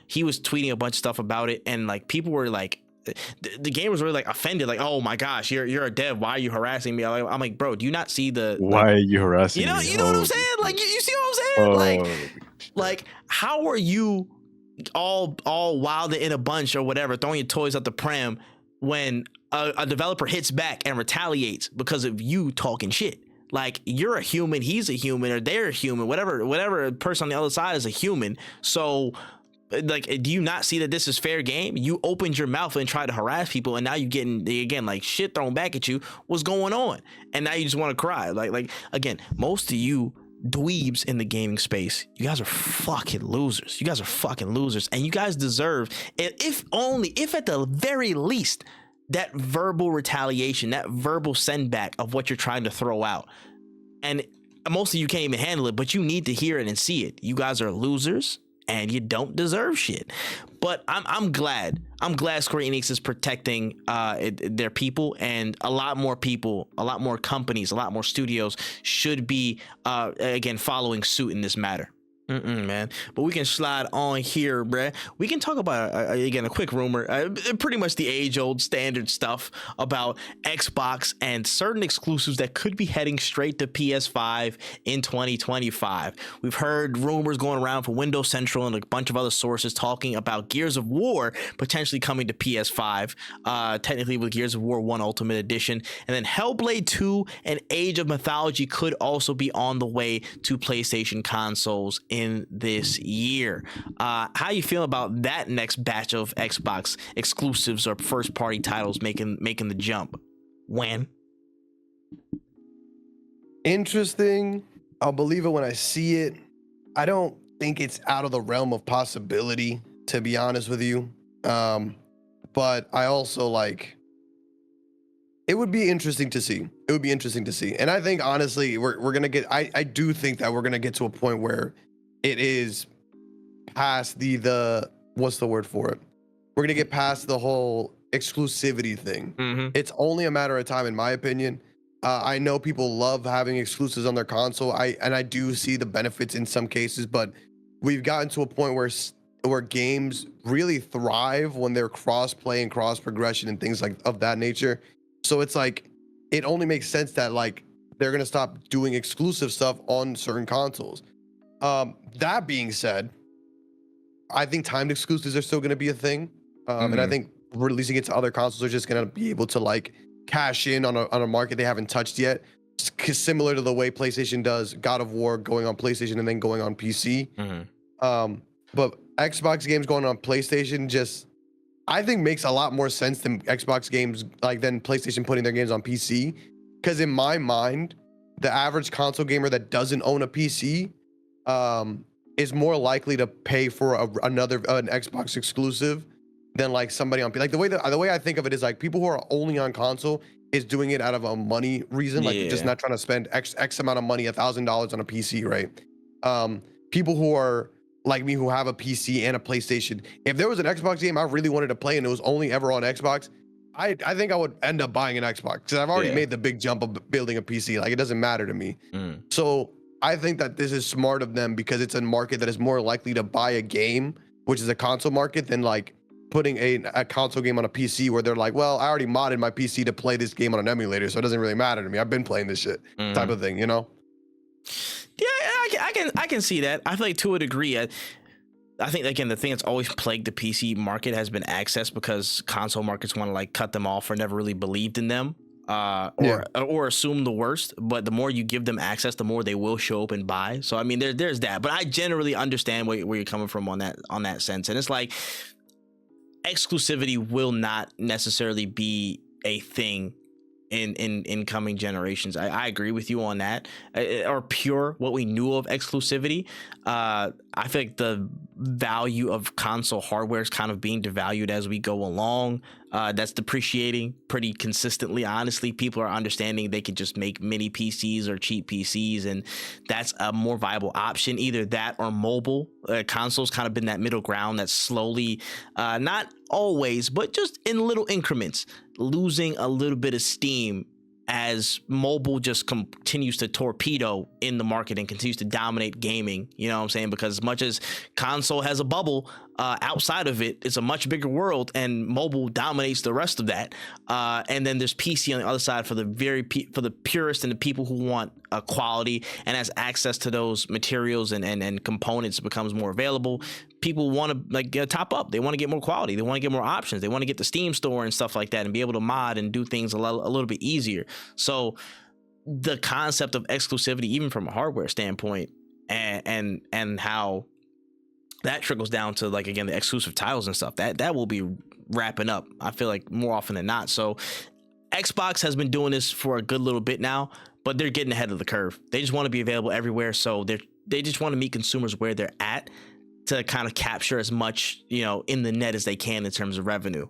He was tweeting a bunch of stuff about it, and like people were like, the gamers were like offended, like, oh my gosh, you're a dev, why are you harassing me? I'm like, bro, do you not see the why are you harassing me? You know what I'm saying? Like, you see what I'm saying? Like how are you all wild in a bunch or whatever, throwing your toys at the pram when a developer hits back and retaliates because of you talking shit? Like, you're a human, he's a human, or they're a human, whatever person on the other side is a human. So like, do you not see that this is fair game? You opened your mouth and tried to harass people, and now you're getting again like shit thrown back at you. What's going on? And now you just want to cry. Like again, most of you dweebs in the gaming space, you guys are fucking losers. You guys are fucking losers, and you guys deserve, if at the very least, that verbal retaliation, that verbal send back of what you're trying to throw out. And most of you can't even handle it, but you need to hear it and see it. You guys are losers, and you don't deserve shit. But I'm glad Square Enix is protecting their people, and a lot more people, a lot more companies, a lot more studios should be again following suit in this matter. Man, but we can slide on here, bruh. We can talk about again a quick rumor, pretty much the age-old standard stuff about Xbox and certain exclusives that could be heading straight to PS5 in 2025. We've heard rumors going around from Windows Central and a bunch of other sources talking about Gears of War potentially coming to PS5, technically with Gears of War 1 Ultimate Edition, and then Hellblade 2 and Age of Mythology could also be on the way to PlayStation consoles in this year. How you feel about that next batch of Xbox exclusives or first party titles making the jump? When? Interesting. I'll believe it when I see it. I don't think it's out of the realm of possibility, to be honest with you. But I also like, it would be interesting to see. It would be interesting to see. And I think honestly, we're gonna get, I do think that we're gonna get to a point where it is past the what's the word for it? We're gonna get past the whole exclusivity thing. It's only a matter of time, in my opinion. I know people love having exclusives on their console. I do see the benefits in some cases, but we've gotten to a point where games really thrive when they're cross play and cross progression and things like of that nature. So it's like, it only makes sense that like they're gonna stop doing exclusive stuff on certain consoles. That being said, I think timed exclusives are still gonna be a thing, and I think releasing it to other consoles are just gonna be able to like cash in on a market they haven't touched yet. Similar to the way PlayStation does God of War going on PlayStation and then going on PC. But Xbox games going on PlayStation just, I think, makes a lot more sense than Xbox games, like than PlayStation putting their games on PC. Because in my mind, the average console gamer that doesn't own a PC is more likely to pay for an Xbox exclusive than like somebody on like the way I think of it is like people who are only on console is doing it out of a money reason, like they're just not trying to spend X amount of money, $1,000 on a PC, right? People who are like me who have a PC and a PlayStation, if there was an Xbox game I really wanted to play and it was only ever on Xbox, I think I would end up buying an Xbox because I've already made the big jump of building a PC. Like it doesn't matter to me. So I think that this is smart of them because it's a market that is more likely to buy a game, which is a console market, than like putting a console game on a PC where they're like, well, I already modded my PC to play this game on an emulator, so it doesn't really matter to me. I've been playing this shit, type of thing, you know? Yeah, I can see that. I feel like to a degree, I think again the thing that's always plagued the PC market has been access, because console markets want to like cut them off or never really believed in them, or assume the worst. But the more you give them access, the more they will show up and buy. So I mean, there's that. But I generally understand where you're coming from on that sense, and it's like exclusivity will not necessarily be a thing in coming generations. I agree with you on that. Or pure what we knew of exclusivity, I feel like the value of console hardware is kind of being devalued as we go along. That's depreciating pretty consistently. Honestly, people are understanding they could just make mini PCs or cheap PCs, and that's a more viable option. Either that or mobile. Consoles kind of been that middle ground that's slowly, not always, but just in little increments, losing a little bit of steam as mobile just continues to torpedo in the market and continues to dominate gaming. You know what I'm saying? Because as much as console has a bubble, outside of it, it's a much bigger world, and mobile dominates the rest of that. And then there's PC on the other side for the purists and the people who want quality, and as access to those materials and components becomes more available, people want to like top up. They want to get more quality. They want to get more options. They want to get the Steam store and stuff like that and be able to mod and do things a little bit easier. So the concept of exclusivity, even from a hardware standpoint, and how that trickles down to like, again, the exclusive titles and stuff, that will be wrapping up, I feel like, more often than not. So Xbox has been doing this for a good little bit now, but they're getting ahead of the curve. They just want to be available everywhere. So they just want to meet consumers where they're at to kind of capture as much, in the net as they can in terms of revenue,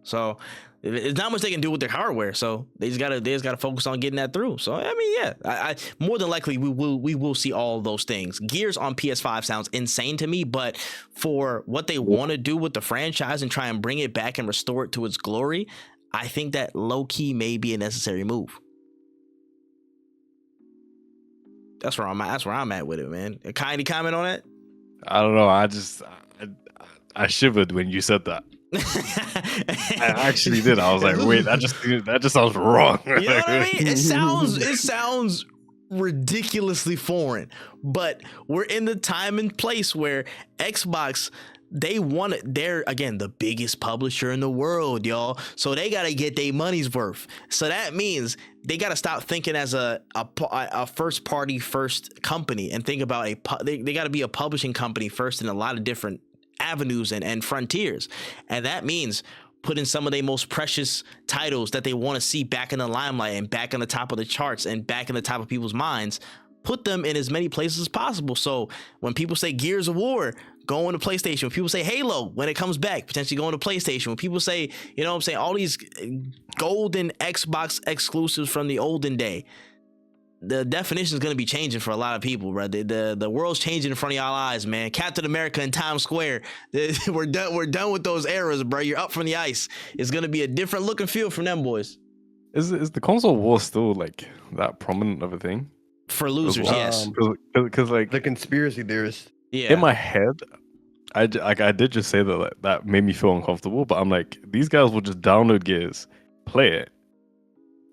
so it's not much they can do with their hardware. So they just gotta focus on getting that through. So I mean, yeah, I more than likely we will see all of those things. Gears on PS5 sounds insane to me, but for what they want to do with the franchise and try and bring it back and restore it to its glory, I think that low key may be a necessary move. That's where I'm at with it, man. Any comment on that? I don't know. I shivered when you said that. I actually did. I was like, wait, that just sounds wrong. You know what I mean? It sounds ridiculously foreign, but we're in the time and place where Xbox, they're again the biggest publisher in the world, y'all. So they gotta get their money's worth. So that means they gotta stop thinking as a first party first company and think about they gotta be a publishing company first in a lot of different avenues and frontiers. And that means putting some of their most precious titles that they want to see back in the limelight and back on the top of the charts and back in the top of people's minds, put them in as many places as possible. So when people say Gears of War, going to PlayStation. When people say Halo, when it comes back, potentially going to PlayStation. When people say, all these golden Xbox exclusives from the olden day, the definition is going to be changing for a lot of people, bro. The world's changing in front of y'all eyes, man. Captain America in Times Square. We're done with those eras, bro. You're up from the ice. It's going to be a different look and feel from them boys. Is the console war still like that prominent of a thing? For losers, yes. Because like the conspiracy theorists. Yeah. In my head, I did just say that made me feel uncomfortable, but I'm like, these guys will just download Gears, play it,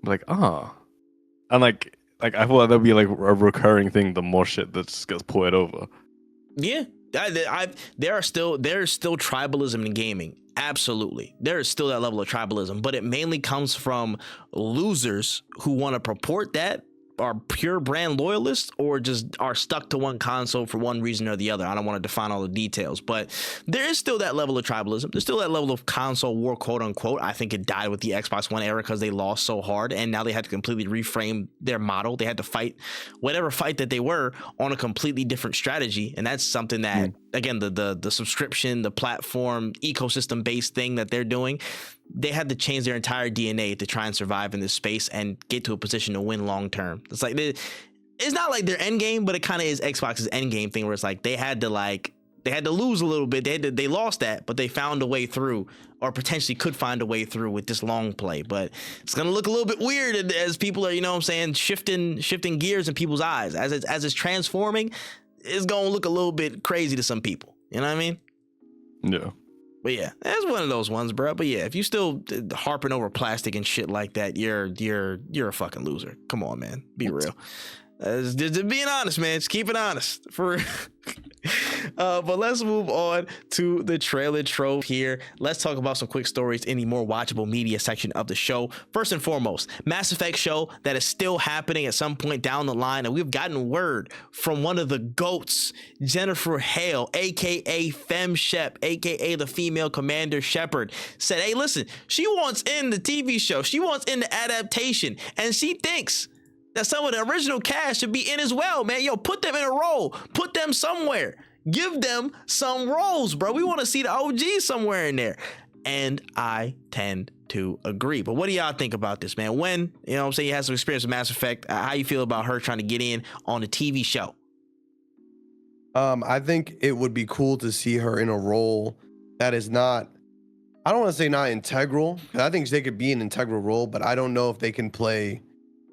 Like, and like I thought that'd be like a recurring thing. The more shit that just gets poured over. Yeah, there's still tribalism in gaming. Absolutely, there is still that level of tribalism, but it mainly comes from losers who want to purport that are pure brand loyalists or just are stuck to one console for one reason or the other. I don't want to define all the details, but there is still that level of tribalism. There's still that level of console war, quote unquote. I think it died with the Xbox One era because they lost so hard, and now they had to completely reframe their model. They had to fight whatever fight that they were on a completely different strategy, and that's something that again the subscription, the platform ecosystem based thing that they're doing. They had to change their entire DNA to try and survive in this space and get to a position to win long term. It's like it's not like their end game, but it kind of is Xbox's end game thing, where it's like they had to lose a little bit. They lost that, but they found a way through, or potentially could find a way through with this long play. But it's gonna look a little bit weird as people are, you know what I'm saying, shifting gears in people's eyes as it's transforming. It's gonna look a little bit crazy to some people. You know what I mean? Yeah. But yeah, that's one of those ones, bro. But yeah, if you still harping over plastic and shit like that, you're a fucking loser. Come on, man. Be real. Just being honest, man. Just keep it honest. For but let's move on to the trailer trove here. Let's talk about some quick stories in the more watchable media section of the show. First and foremost, Mass Effect show that is still happening at some point down the line, and we've gotten word from one of the GOATs, Jennifer Hale, aka Fem Shep, aka the female Commander Shepard, said, hey, listen, she wants in the TV show, she wants in the adaptation, and she thinks that some of the original cast should be in as well, man. Yo, put them in a role. Put them somewhere. Give them some roles, bro. We want to see the OG somewhere in there. And I tend to agree. But what do y'all think about this, man? When, you know what I'm saying, you had some experience with Mass Effect, how you feel about her trying to get in on a TV show? I think it would be cool to see her in a role that is not, I don't want to say not integral, 'cause I think they could be an integral role, but I don't know if they can play.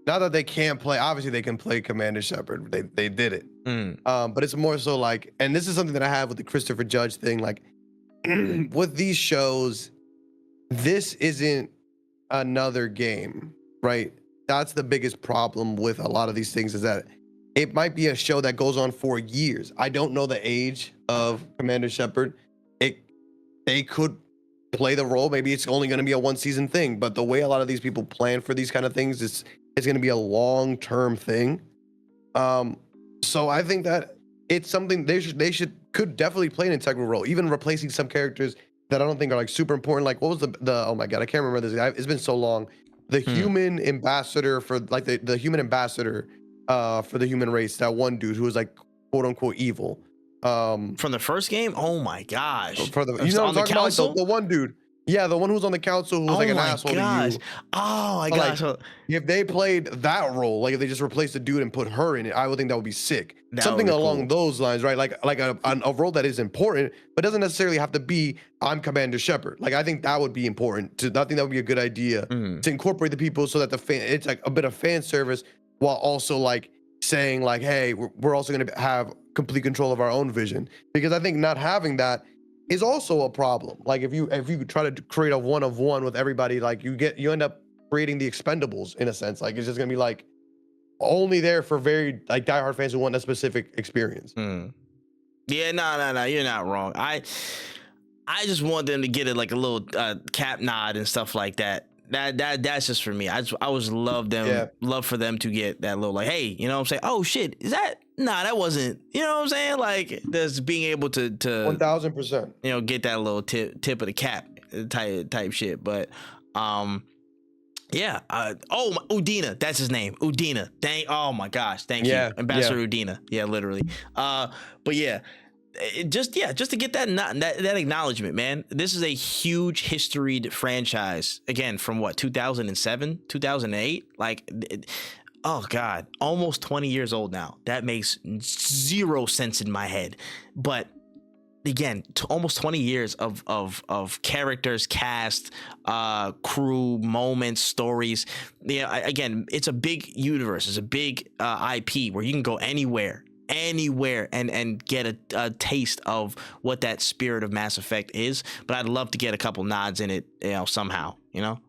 Not that they can't play, obviously they can play Commander Shepard. They did it. But it's more so like, and this is something that I have with the Christopher Judge thing, like with these shows, this isn't another game, right? That's the biggest problem with a lot of these things, is that it might be a show that goes on for years. I don't know the age of Commander Shepard. They could play the role. Maybe it's only going to be a one season thing, but the way a lot of these people plan for these kind of things is going to be a long-term thing. So I think that it's something could definitely play an integral role, even replacing some characters that I don't think are like super important. Like what was the oh my God, I can't remember this guy. It's been so long. The human ambassador for like the human ambassador for the human race, that one dude who was like quote unquote evil. From the first game? Oh my gosh. For the, you know what I'm talking about? Like the one dude. Yeah, the one who's on the council who was like an asshole to you. Oh my gosh. Like, if they played that role, like if they just replaced the dude and put her in it, I would think that would be sick. Something along those lines, right? Like a role that is important, but doesn't necessarily have to be I'm Commander Shepard. Like I think that would be important. I think that would be a good idea to incorporate the people so that it's like a bit of fan service while also like saying like, hey, we're also going to have complete control of our own vision. Because I think not having that is also a problem. Like if you try to create a one of one with everybody, like you end up creating the Expendables in a sense. Like it's just gonna be like only there for very like diehard fans who want a specific experience. Yeah, no, you're not wrong. I just want them to get it like a little cap nod and stuff like that. That's just for me. I always love for them to get that little like, hey, you know what I'm saying? Oh shit, is that? Nah, that wasn't. You know what I'm saying? Like, just being able to 1000%. You know, get that little tip of the cap type shit. But yeah. Udina, that's his name. Udina. Oh my gosh, thank you, Ambassador Udina. Yeah, literally. But yeah. Just to get that acknowledgement, man. This is a huge historied franchise. Again, from what, 2007, 2008? Like, oh God, almost 20 years old now. That makes zero sense in my head. But again, almost 20 years of characters, cast, crew, moments, stories. Yeah, again, it's a big universe. It's a big IP where you can go anywhere and get a taste of what that spirit of Mass Effect is. But I'd love to get a couple nods in it, you know, somehow, you know.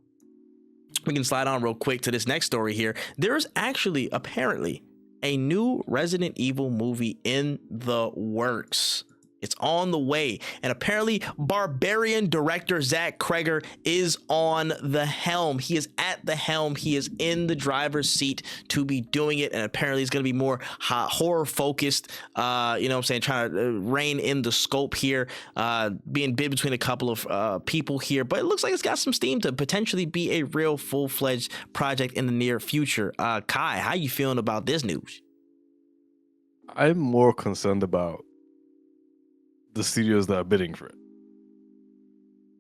we can slide on real quick to this next story here. There's actually apparently a new Resident Evil movie in the works. It's on the way, and apparently Barbarian director Zach Kreger is on the helm. He is at the helm. He is in the driver's seat to be doing it, and apparently it's going to be more horror focused. You know what I'm saying? Trying to rein in the scope here, being bid between a couple of people here, but it looks like it's got some steam to potentially be a real full-fledged project in the near future. Kai, how you feeling about this news? I'm more concerned about the studios that are bidding for it.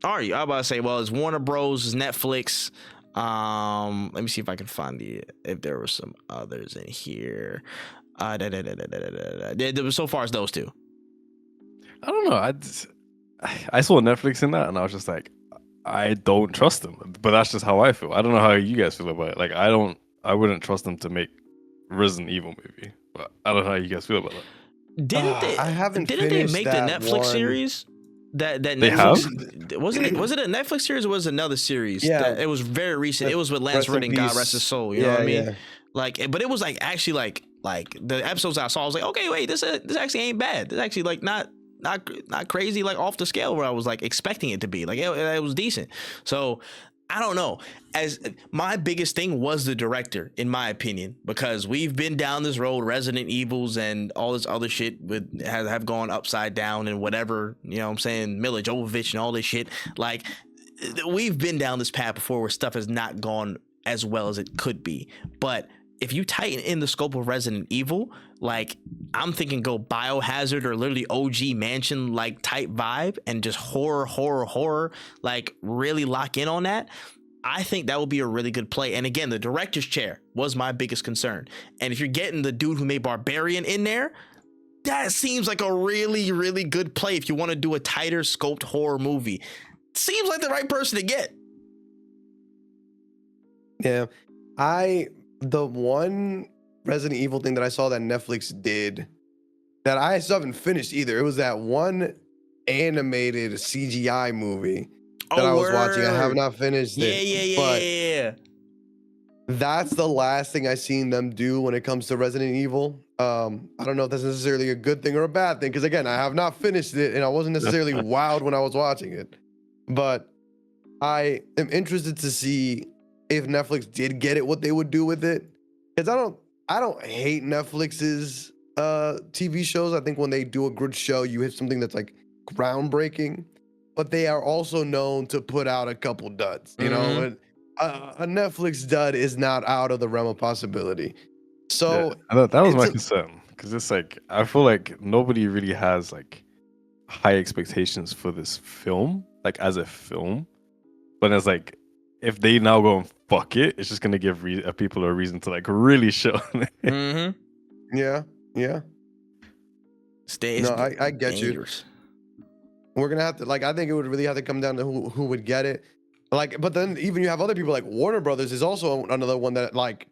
Are you? I'm about to say, well, it's Warner Bros, it's Netflix. Let me see if I can find if there were some others in here. So far as those two. I don't know. I saw Netflix in that, and I was just like, I don't trust them. But that's just how I feel. I don't know how you guys feel about it. Like, I wouldn't trust them to make Resident Evil movie. But I don't know how you guys feel about that. Didn't they? I haven't Didn't they make the that Netflix one. series? That They Netflix, wasn't it? Was it a Netflix series or was it another series? Yeah. It was very recent. It was with Lance Rest in Reddick, God peace. rest his soul. You know what I mean? Yeah. Like, but it was like actually like the episodes I saw, I was like, okay, wait, this actually ain't bad. This actually like not crazy, like off the scale where I was like expecting it to be. Like it was decent. So I don't know. As my biggest thing was the director, in my opinion, because we've been down this road, Resident Evils and all this other shit have gone upside down and whatever, you know what I'm saying, Mila Jovovich and all this shit. Like, we've been down this path before where stuff has not gone as well as it could be. But if you tighten in the scope of Resident Evil, like, I'm thinking go Biohazard or literally OG Mansion like type vibe and just horror, like really lock in on that. I think that would be a really good play. And again, the director's chair was my biggest concern. And if you're getting the dude who made Barbarian in there, that seems like a really, really good play if you want to do a tighter scoped horror movie. Seems like the right person to get. Yeah. The one Resident Evil thing that I saw that Netflix did that I still haven't finished either. It was that one animated CGI movie that I was watching. I have not finished it. Yeah. That's the last thing I've seen them do when it comes to Resident Evil. I don't know if that's necessarily a good thing or a bad thing, because again, I have not finished it and I wasn't necessarily wowed when I was watching it. But I am interested to see if Netflix did get it, what they would do with it. Because I don't hate Netflix's TV shows. I think when they do a good show, you hit something that's like groundbreaking. But they are also known to put out a couple duds. You know, and a Netflix dud is not out of the realm of possibility. So that was my concern, because it's like I feel like nobody really has like high expectations for this film, like as a film. But it's like, if they now go and fuck it, it's just gonna give people a reason to like really show. Yeah. I get you. We're gonna have to, like, I think it would really have to come down to who would get it. Like, but then even you have other people like Warner Brothers is also another one that, like,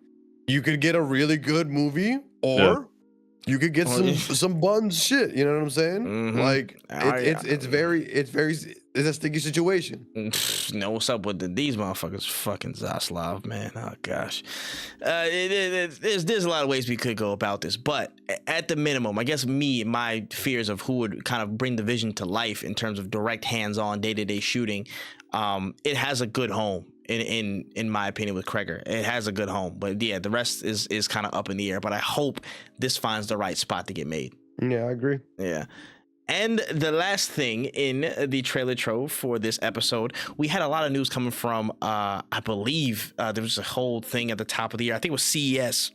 you could get a really good movie, or you could get some buns shit. You know what I'm saying? Like, it's a sticky situation. Know what's up with these motherfuckers? Fucking Zaslav, man. Oh gosh, there's a lot of ways we could go about this, but at the minimum, I guess my fears of who would kind of bring the vision to life in terms of direct, hands-on, day-to-day shooting, it has a good home. In my opinion, with Kreger, it has a good home, but yeah, the rest is kind of up in the air. But I hope this finds the right spot to get made. Yeah, I agree. Yeah. And the last thing in the trailer trove for this episode, we had a lot of news coming from, I believe there was a whole thing at the top of the year. I think it was CES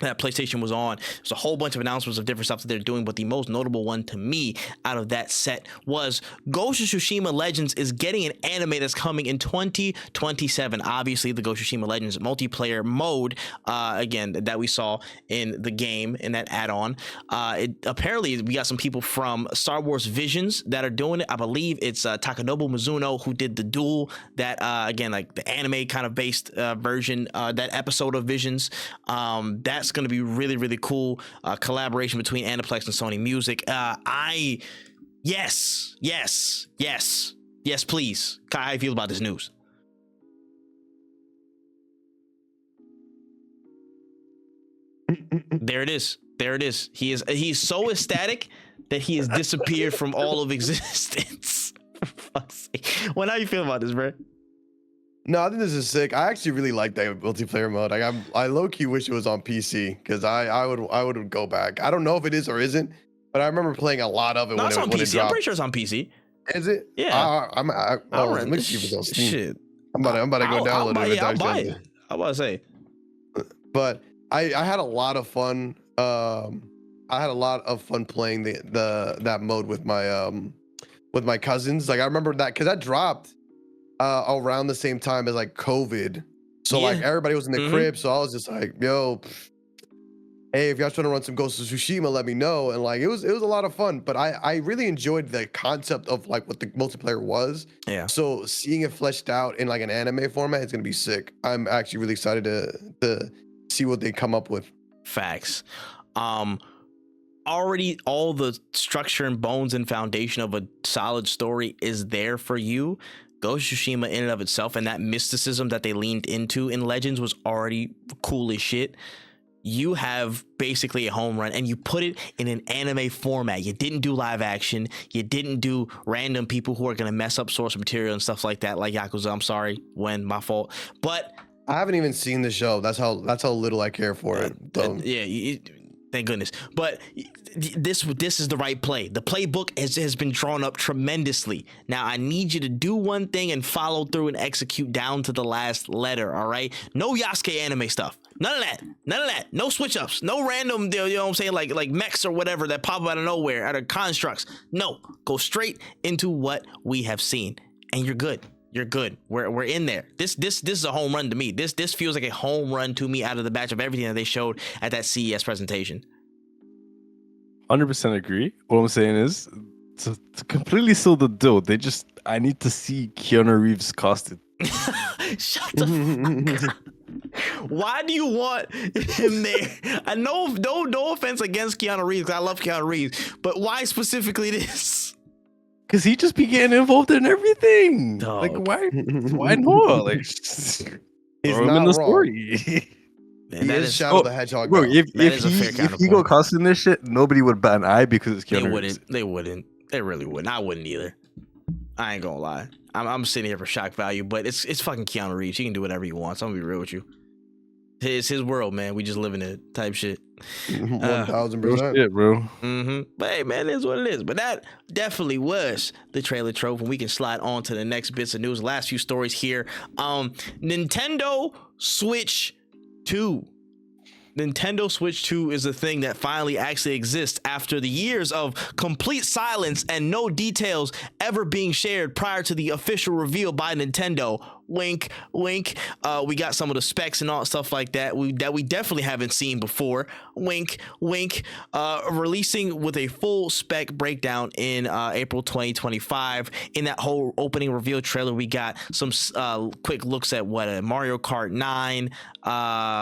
that PlayStation was on. There's a whole bunch of announcements of different stuff that they're doing, but the most notable one to me out of that set was Ghost of Tsushima Legends is getting an anime that's coming in 2027. Obviously, the Ghost of Tsushima Legends multiplayer mode, again, that we saw in the game, in that add-on. Apparently, we got some people from Star Wars Visions that are doing it. I believe it's Takanobu Mizuno who did the Duel, that, again, like the anime kind of based version, that episode of Visions. That's going to be really, really cool. Collaboration between Aniplex and Sony Music. Yes, please. Kai, how you feel about this news? There it is. There it is. He's so ecstatic that he has disappeared from all of existence. For fuck's sake. Well, how you feel about this, bro? No, I think this is sick. I actually really like that multiplayer mode. Like, I low key wish it was on PC because I would go back. I don't know if it is or isn't, but I remember playing a lot of it No, when it's on when it PC. dropped. I'm pretty sure it's on PC. Is it? Yeah. Let me see if it's on Steam. Shit. I'm about to go download it. I'll buy it. I'm about to say. But I had a lot of fun. I had a lot of fun playing that mode with my cousins. Like I remember that because that dropped around the same time as like COVID. So like everybody was in the crib. So I was just like, yo, hey, if y'all trying to run some Ghost of Tsushima, let me know. And like it was a lot of fun. But I really enjoyed the concept of like what the multiplayer was. Yeah. So seeing it fleshed out in like an anime format, it's gonna be sick. I'm actually really excited to see what they come up with. Facts. Already all the structure and bones and foundation of a solid story is there for you. Ghost of Tsushima in and of itself and that mysticism that they leaned into in Legends was already cool as shit. You have basically a home run and you put it in an anime format. You didn't do live action. You didn't do random people who are going to mess up source material and stuff like that. Like Yakuza, I'm sorry, my fault. But I haven't even seen the show. That's how little I care for it. Thank goodness. But this is the right play. The playbook has been drawn up tremendously. Now I need you to do one thing and follow through and execute down to the last letter. All right. No Yasuke anime stuff. None of that. No switch ups. No random, you know what I'm saying, like mechs or whatever that pop out of nowhere, out of constructs. No, go straight into what we have seen, and you're good. You're good. We're in there. This is a home run to me. This feels like a home run to me out of the batch of everything that they showed at that CES presentation. 100% agree. What I'm saying is to completely seal the deal. I need to see Keanu Reeves casted. Shut the fuck up. Why do you want him there? I know no offense against Keanu Reeves, because I love Keanu Reeves, but why specifically this? Because he just be getting involved in everything. Dog. Like why not? Like He's throw him not in the wrong. story. Man, He that is is Shadow the Hedgehog. Bro, now. if he got cast in this shit, nobody would bat an eye because it's Keanu Reeves. They wouldn't. They really wouldn't. I wouldn't either. I ain't gonna lie. I'm sitting here for shock value, but it's fucking Keanu Reeves. He can do whatever he wants. I'm gonna be real with you. It's his world, man. We just live in it type shit. 1000%. Shit, bro. But hey, man, it is what it is. But that definitely was the trailer trope, and we can slide on to the next bits of news. Last few stories here. Nintendo Switch 2. Nintendo Switch 2 is a thing that finally actually exists after the years of complete silence and no details ever being shared prior to the official reveal by Nintendo. Wink, wink. We got some of the specs and all stuff like that we definitely haven't seen before. Wink, wink. Releasing with a full spec breakdown in April 2025. In that whole opening reveal trailer, we got some quick looks at what a Mario Kart 9,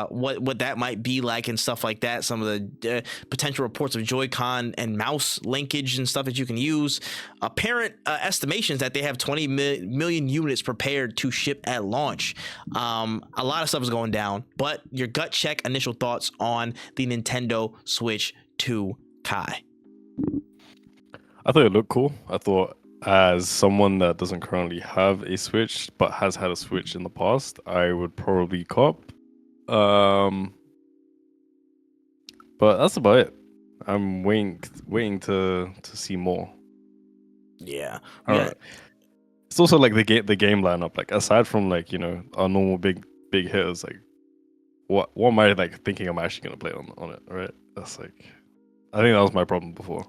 what that might be like and stuff like that. Some of the potential reports of Joy-Con and mouse linkage and stuff that you can use. Apparent estimations that they have 20 million units prepared to ship at launch. A lot of stuff is going down, but your gut check, initial thoughts on the Nintendo Switch 2, Kai. I thought it looked cool. I thought, as someone that doesn't currently have a Switch but has had a Switch in the past, I would probably cop. But that's about it. I'm waiting to see more. Yeah. All right. It's also like the game lineup. Like aside from like, you know, our normal big hitters, like what am I like thinking I'm actually gonna play on it, right? That's like, I think that was my problem before.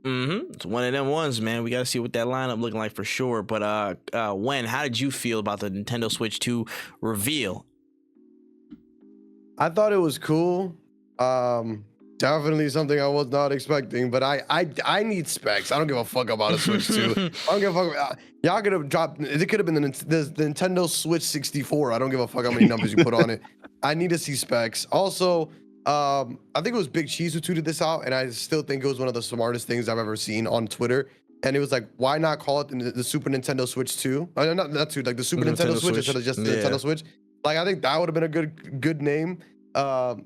It's one of them ones, man. We gotta see what that lineup looking like for sure. But how did you feel about the Nintendo Switch 2 reveal? I thought it was cool. Definitely something I was not expecting, but I need specs. I don't give a fuck about a Switch 2. I don't give a fuck. Y'all could have dropped. It could have been the Nintendo Switch 64. I don't give a fuck how many numbers you put on it. I need to see specs. Also, I think it was Big Cheese who tweeted this out, and I still think it was one of the smartest things I've ever seen on Twitter. And it was like, why not call it the Super Nintendo Switch 2? Not 2, like the Super Nintendo Switch instead of just the Nintendo Switch. Like I think that would have been a good name.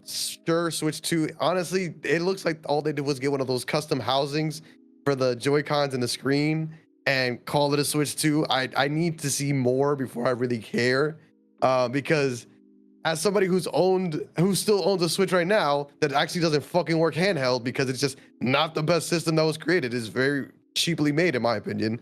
Sure, Switch 2. Honestly, it looks like all they did was get one of those custom housings for the Joy-Cons and the screen and call it a Switch 2. I need to see more before I really care. Because as somebody who still owns a Switch right now that actually doesn't fucking work handheld because it's just not the best system that was created. It's very cheaply made, in my opinion.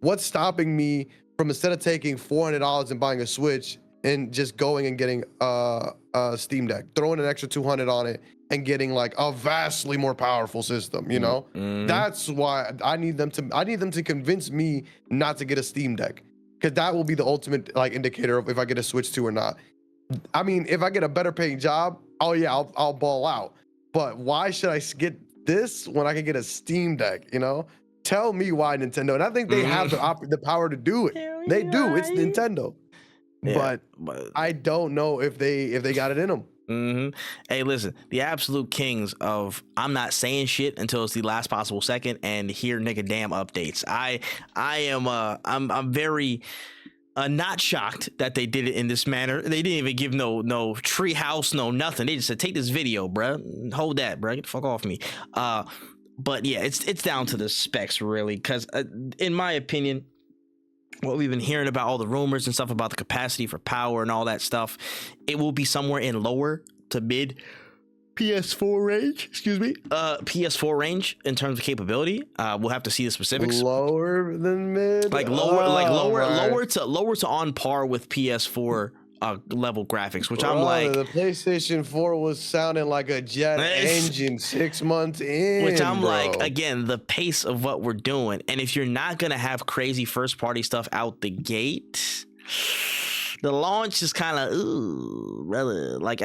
What's stopping me from, instead of taking $400 and buying a Switch and just going and getting a Steam Deck, throwing an extra 200 on it and getting like a vastly more powerful system, you know? That's why I need them to convince me not to get a Steam Deck, because that will be the ultimate like indicator of if I get a Switch 2 or not. I mean, if I get a better paying job, oh yeah, I'll ball out. But why should I get this when I can get a Steam Deck, you know? Tell me why, Nintendo. And I think they have the power to do it. They do. It's Nintendo. Yeah, but I don't know if they got it in them. Hey, listen, the absolute kings of I'm not saying shit until it's the last possible second and hear nigga damn updates. I'm very not shocked that they did it in this manner. They didn't even give no tree house, no nothing. They just said, take this video, bruh. Hold that, bruh. Get the fuck off me. But yeah, it's down to the specs really, because in my opinion, what we've been hearing about all the rumors and stuff about the capacity for power and all that stuff, it will be somewhere in lower to mid PS4 range, PS4 range in terms of capability. We'll have to see the specifics. Lower than mid, lower to on par with PS4 level graphics, which I'm like, the PlayStation 4 was sounding like a jet engine 6 months in, which I'm like, again, the pace of what we're doing, and if you're not gonna have crazy first party stuff out the gate, the launch is kind of like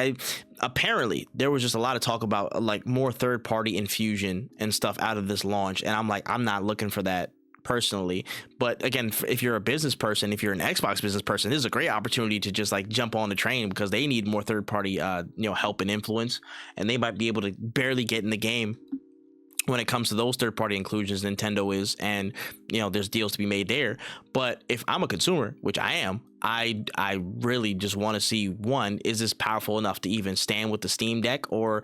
apparently there was just a lot of talk about like more third party infusion and stuff out of this launch, and I'm like, I'm not looking for that personally. But again, if you're a business person, if you're an Xbox business person, this is a great opportunity to just like jump on the train, because they need more third party help and influence, and they might be able to barely get in the game when it comes to those third party inclusions. Nintendo is, and there's deals to be made there. But if I'm a consumer, which I am, I really just want to see, one, is this powerful enough to even stand with the Steam Deck, or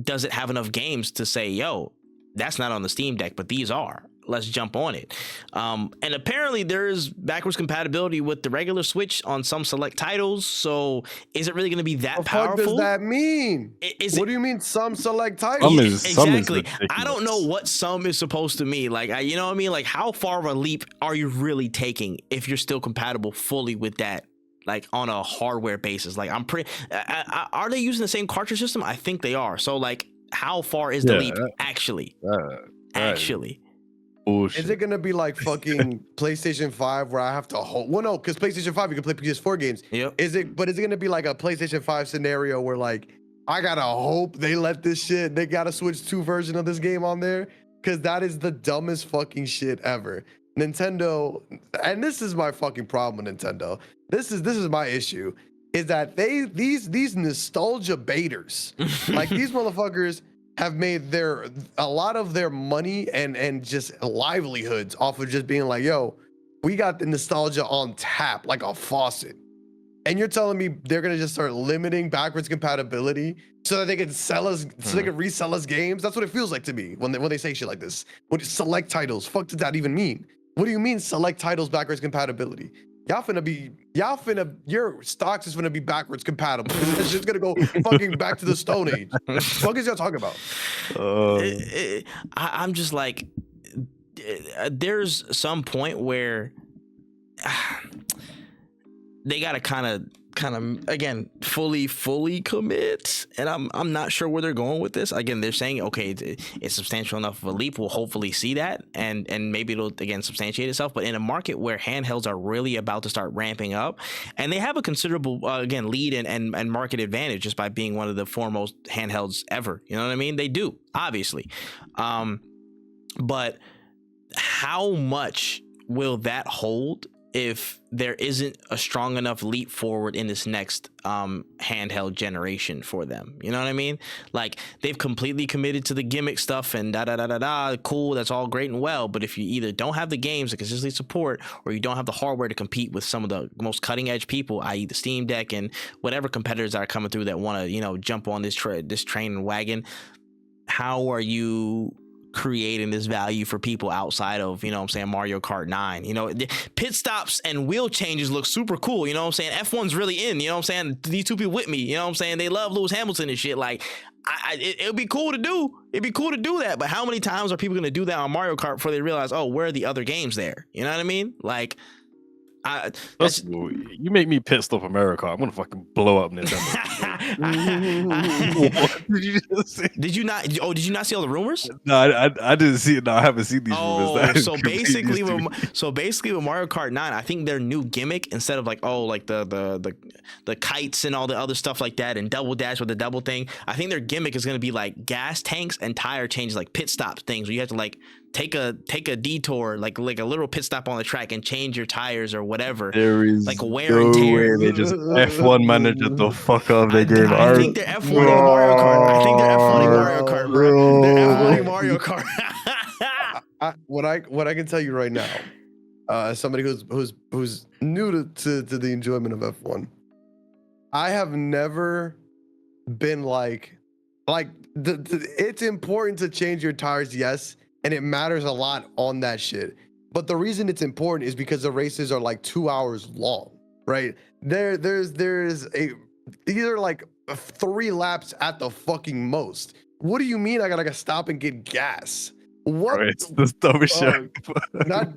does it have enough games to say, yo, that's not on the Steam Deck, but these are, let's jump on it. And apparently there is backwards compatibility with the regular Switch on some select titles. So is it really going to be that powerful? What does that mean? What do you mean some select titles? Exactly. I don't know what some is supposed to mean. Like, you know what I mean? Like, how far of a leap are you really taking if you're still compatible fully with that? Like on a hardware basis? Like, I'm pretty, are they using the same cartridge system? I think they are. So like, how far is the leap actually? Bullshit. Is it gonna be like fucking PlayStation 5 where I have to hold? Well, no, because PlayStation 5 you can play PS4 games. Yep. Is it gonna be like a PlayStation 5 scenario where like I gotta hope they let this shit? They got a Switch 2 version of this game on there, because that is the dumbest fucking shit ever. Nintendo, and this is my fucking problem with Nintendo. This is my issue. Is that these nostalgia baiters, like these motherfuckers have made a lot of their money and just livelihoods off of just being like, yo, we got the nostalgia on tap like a faucet. And you're telling me they're gonna just start limiting backwards compatibility so that they can sell us, so they can resell us games? That's what it feels like to me when they say shit like this. What select titles? Fuck does that even mean? What do you mean select titles backwards compatibility? Your stocks is finna be backwards compatible. It's just gonna go fucking back to the Stone Age. What is y'all talking about? I'm just like, there's some point where they gotta kind of again fully commit, and I'm not sure where they're going with this. Again, they're saying, okay, it's substantial enough of a leap, we'll hopefully see that, and maybe it'll again substantiate itself. But in a market where handhelds are really about to start ramping up, and they have a considerable again lead and market advantage just by being one of the foremost handhelds ever, you know what I mean? They do, obviously, but how much will that hold if there isn't a strong enough leap forward in this next handheld generation for them. You know what I mean? Like, they've completely committed to the gimmick stuff and cool, that's all great and well, but if you either don't have the games to consistently support, or you don't have the hardware to compete with some of the most cutting edge people, i.e. the Steam Deck and whatever competitors are coming through that want to, you know, jump on this train and wagon, how are you creating this value for people outside of, you know what I'm saying, Mario Kart 9? You know, pit stops and wheel changes look super cool, you know what I'm saying? F1's really in, you know what I'm saying? These two people with me, you know what I'm saying? They love Lewis Hamilton and shit. Like, it'd be cool to do. It'd be cool to do that, but how many times are people going to do that on Mario Kart before they realize, oh, where are the other games there? You know what I mean? Like, you make me pissed off America, I'm gonna fucking blow up Nintendo. What did you just say? Did you not? Oh, did you not see all the rumors? No, I didn't see it. No, I haven't seen these rumors. So basically, with Mario Kart 9, I think their new gimmick, instead of like the kites and all the other stuff like that, and double dash with the double thing, I think their gimmick is gonna be like gas tanks and tire changes, like pit stop things where you have to like take a detour, like a little pit stop on the track and change your tires or whatever. There is like wear and tear. They just F1 manager the fuck up the game. I think they're F1 Mario Kart. I think they're F1 Mario Kart, bro. They're F1 Mario Kart. What I can tell you right now, as somebody who's new to the enjoyment of F1, I have never been like it's important to change your tires, yes, and it matters a lot on that shit. But the reason it's important is because the races are like 2 hours long, right? There's either like 3 laps at the fucking most. What do you mean I gotta stop and get gas? What? Right, it's the dumbest shit.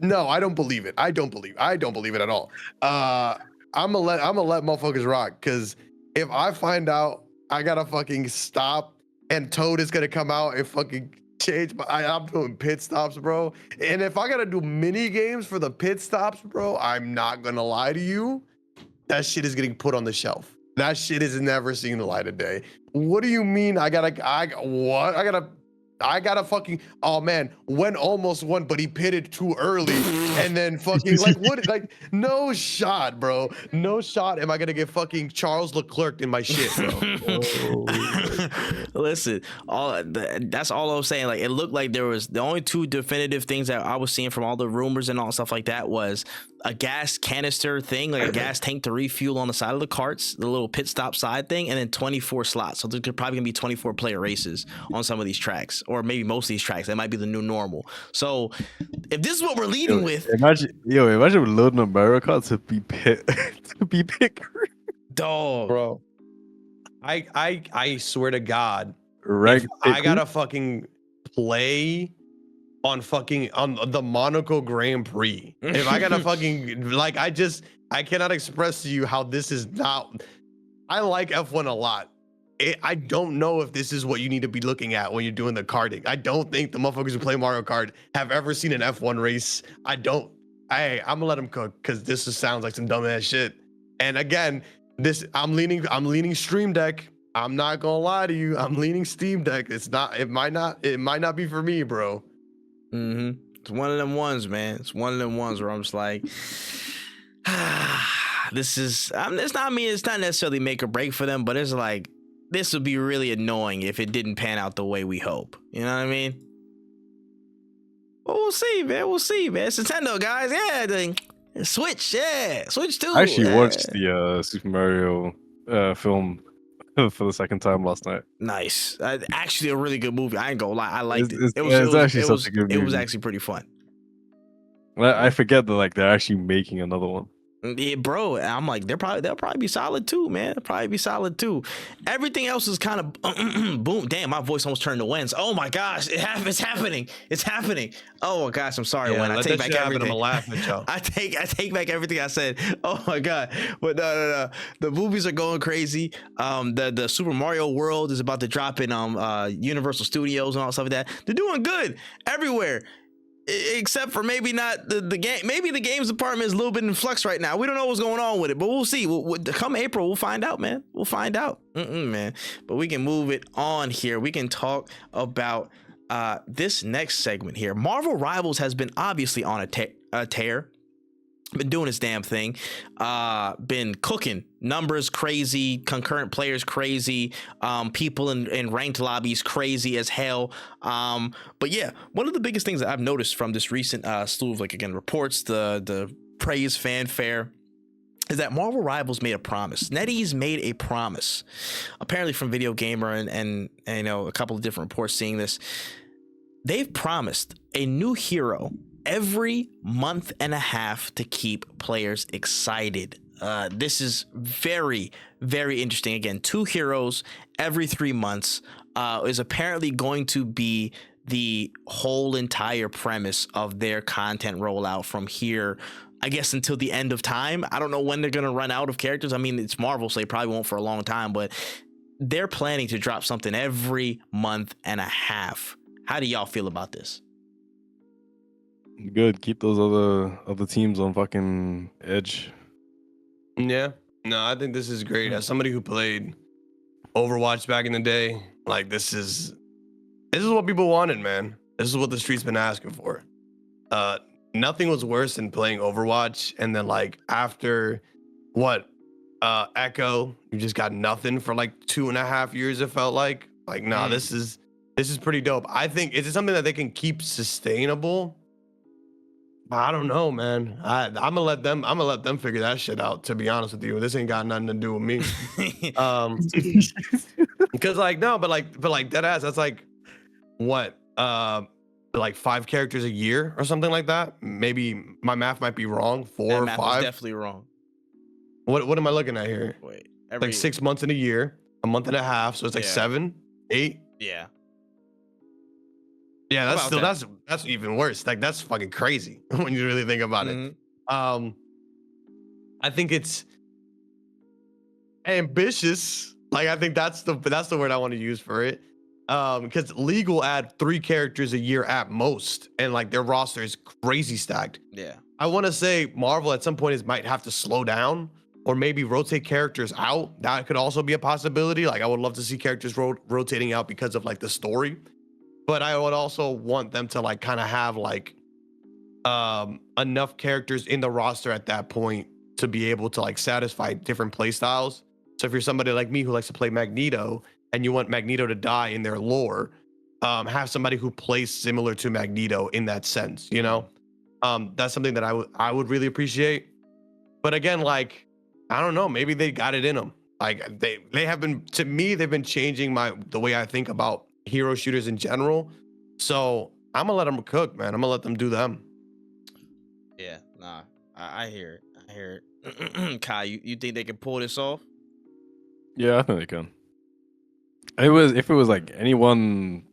No, I don't believe it. I don't believe it at all. I'm gonna let motherfuckers rock, because if I find out I gotta fucking stop and Toad is gonna come out and fucking change I'm doing pit stops, bro. And if I gotta do mini games for the pit stops, bro, I'm not gonna lie to you, that shit is getting put on the shelf. That shit is never seeing the light of day. What do you mean I gotta fucking, oh man, almost won, but he pitted too early, and then fucking like what? Like, no shot, bro. No shot. Am I gonna get fucking Charles Leclerc in my shit, bro? Listen, that's all I was saying. Like, it looked like there was the only 2 definitive things that I was seeing from all the rumors and all stuff like that was a gas canister thing, like a gas tank to refuel on the side of the carts, the little pit stop side thing, and then 24 slots. So there's probably gonna be 24 player races on some of these tracks, or maybe most of these tracks. That might be the new normal. So if this is what we're leading with, imagine loading America to be pit crew. Dog, bro. I swear to God, right? I gotta fucking play on the Monaco Grand Prix. If I gotta fucking like, I cannot express to you how this is not. I like F1 a lot. I don't know if this is what you need to be looking at when you're doing the karting. I don't think the motherfuckers who play Mario Kart have ever seen an F1 race. I'm gonna let them cook, because this just sounds like some dumbass shit. And again, I'm leaning Stream Deck. I'm not gonna lie to you. I'm leaning Steam Deck. It might not be for me, bro. It's one of them ones, man. It's one of them ones where I'm just like, this is, it's not necessarily make or break for them, but it's like, this would be really annoying if it didn't pan out the way we hope. You know what I mean? Well, we'll see, man. It's Nintendo, guys. Yeah, Switch. Yeah, Switch too. I actually watched the Super Mario film for the second time last night. Nice. Actually, a really good movie. I ain't gonna lie. I liked it. It was actually such a good movie. It was actually pretty fun. I forget that like they're actually making another one. Yeah, bro. I'm like, they'll probably be solid too, man. They'll probably be solid too. Everything else is kind of boom. Damn, my voice almost turned to winds. Oh my gosh, it's happening. It's happening. Oh my gosh, I'm sorry, Wen. I take back everything. I'm gonna laugh at y'all. I take back everything I said. Oh my god. But no. The movies are going crazy. The Super Mario World is about to drop in Universal Studios and all stuff like that. They're doing good everywhere. Except for maybe not the game. Maybe the games department is a little bit in flux right now. We don't know what's going on with it, but we'll see. Come April, we'll find out, man. We'll find out, man. But we can move it on here. We can talk about this next segment here. Marvel Rivals has been obviously on a tear. been doing his damn thing, been cooking numbers crazy, concurrent players crazy, people in ranked lobbies crazy as hell. But yeah, one of the biggest things that I've noticed from this recent slew of, like, again, reports, the praise, fanfare, is that Marvel Rivals made a promise. NetEase made a promise, apparently from Video Gamer and you know, a couple of different reports seeing this. They've promised a new hero every month and a half to keep players excited. This is very, very interesting. Again, 2 heroes every 3 months is apparently going to be the whole entire premise of their content rollout from here, I guess, until the end of time. I don't know when they're going to run out of characters. I mean, it's Marvel, so they probably won't for a long time, but they're planning to drop something every month and a half. How do y'all feel about this? Good. Keep those other teams on fucking edge. Yeah. No, I think this is great. As somebody who played Overwatch back in the day, like, this is what people wanted, man. This is what the street's been asking for. Nothing was worse than playing Overwatch and then, like, after what, Echo, you just got nothing for like 2.5 years. It felt like nah, this is pretty dope. I think is it something that they can keep sustainable? I don't know, man. I'm gonna let them figure that shit out. To be honest with you, this ain't got nothing to do with me. Because like no, but like dead ass. That's like what like 5 characters a year or something like that. Maybe my math might be wrong. 4 That or math 5. is definitely wrong. What am I looking at here? Wait, Like 6 months in a year, a month and a half. So it's like Yeah. 7, 8. Yeah. Yeah, that's About still that. that's even worse. Like that's fucking crazy when you really think about it. Mhm. I think it's ambitious. Like I think that's the word I want to use for it. Because League will add 3 characters a year at most, and like their roster is crazy stacked. Yeah. I want to say Marvel at some point might have to slow down or maybe rotate characters out. That could also be a possibility. Like I would love to see characters rotating out because of like the story. But I would also want them to like kind of have like enough characters in the roster at that point to be able to like satisfy different play styles. So if you're somebody like me who likes to play Magneto and you want Magneto to die in their lore, have somebody who plays similar to Magneto in that sense, you know? That's something that I would really appreciate. But again, like, I don't know, maybe they got it in them. Like they have been, to me, they've been changing the way I think about hero shooters in general. So I'm gonna let them cook, man. I'm gonna let them do them. Yeah. Nah. I hear it. I hear it. Kai, you think they can pull this off? Yeah, I think they can. If it was like anyone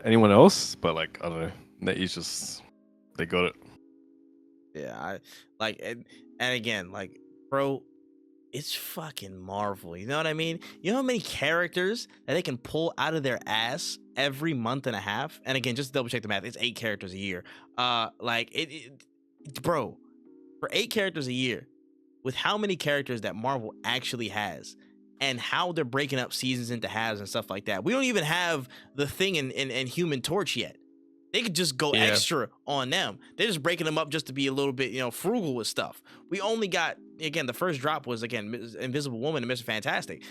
else, but like I don't know, NetEase just they got it. Yeah. I like and again, like, bro, it's fucking Marvel. You know what I mean? You know how many characters that they can pull out of their ass every month and a half? And again, just to double check the math, it's 8 characters a year. Like bro, for 8 characters a year, with how many characters that Marvel actually has, and how they're breaking up seasons into halves and stuff like that. We don't even have the Thing in Human Torch yet. They could just go extra on them. They're just breaking them up just to be a little bit, you know, frugal with stuff. We only got, again, the first drop was, again, Invisible Woman and Mr. Fantastic.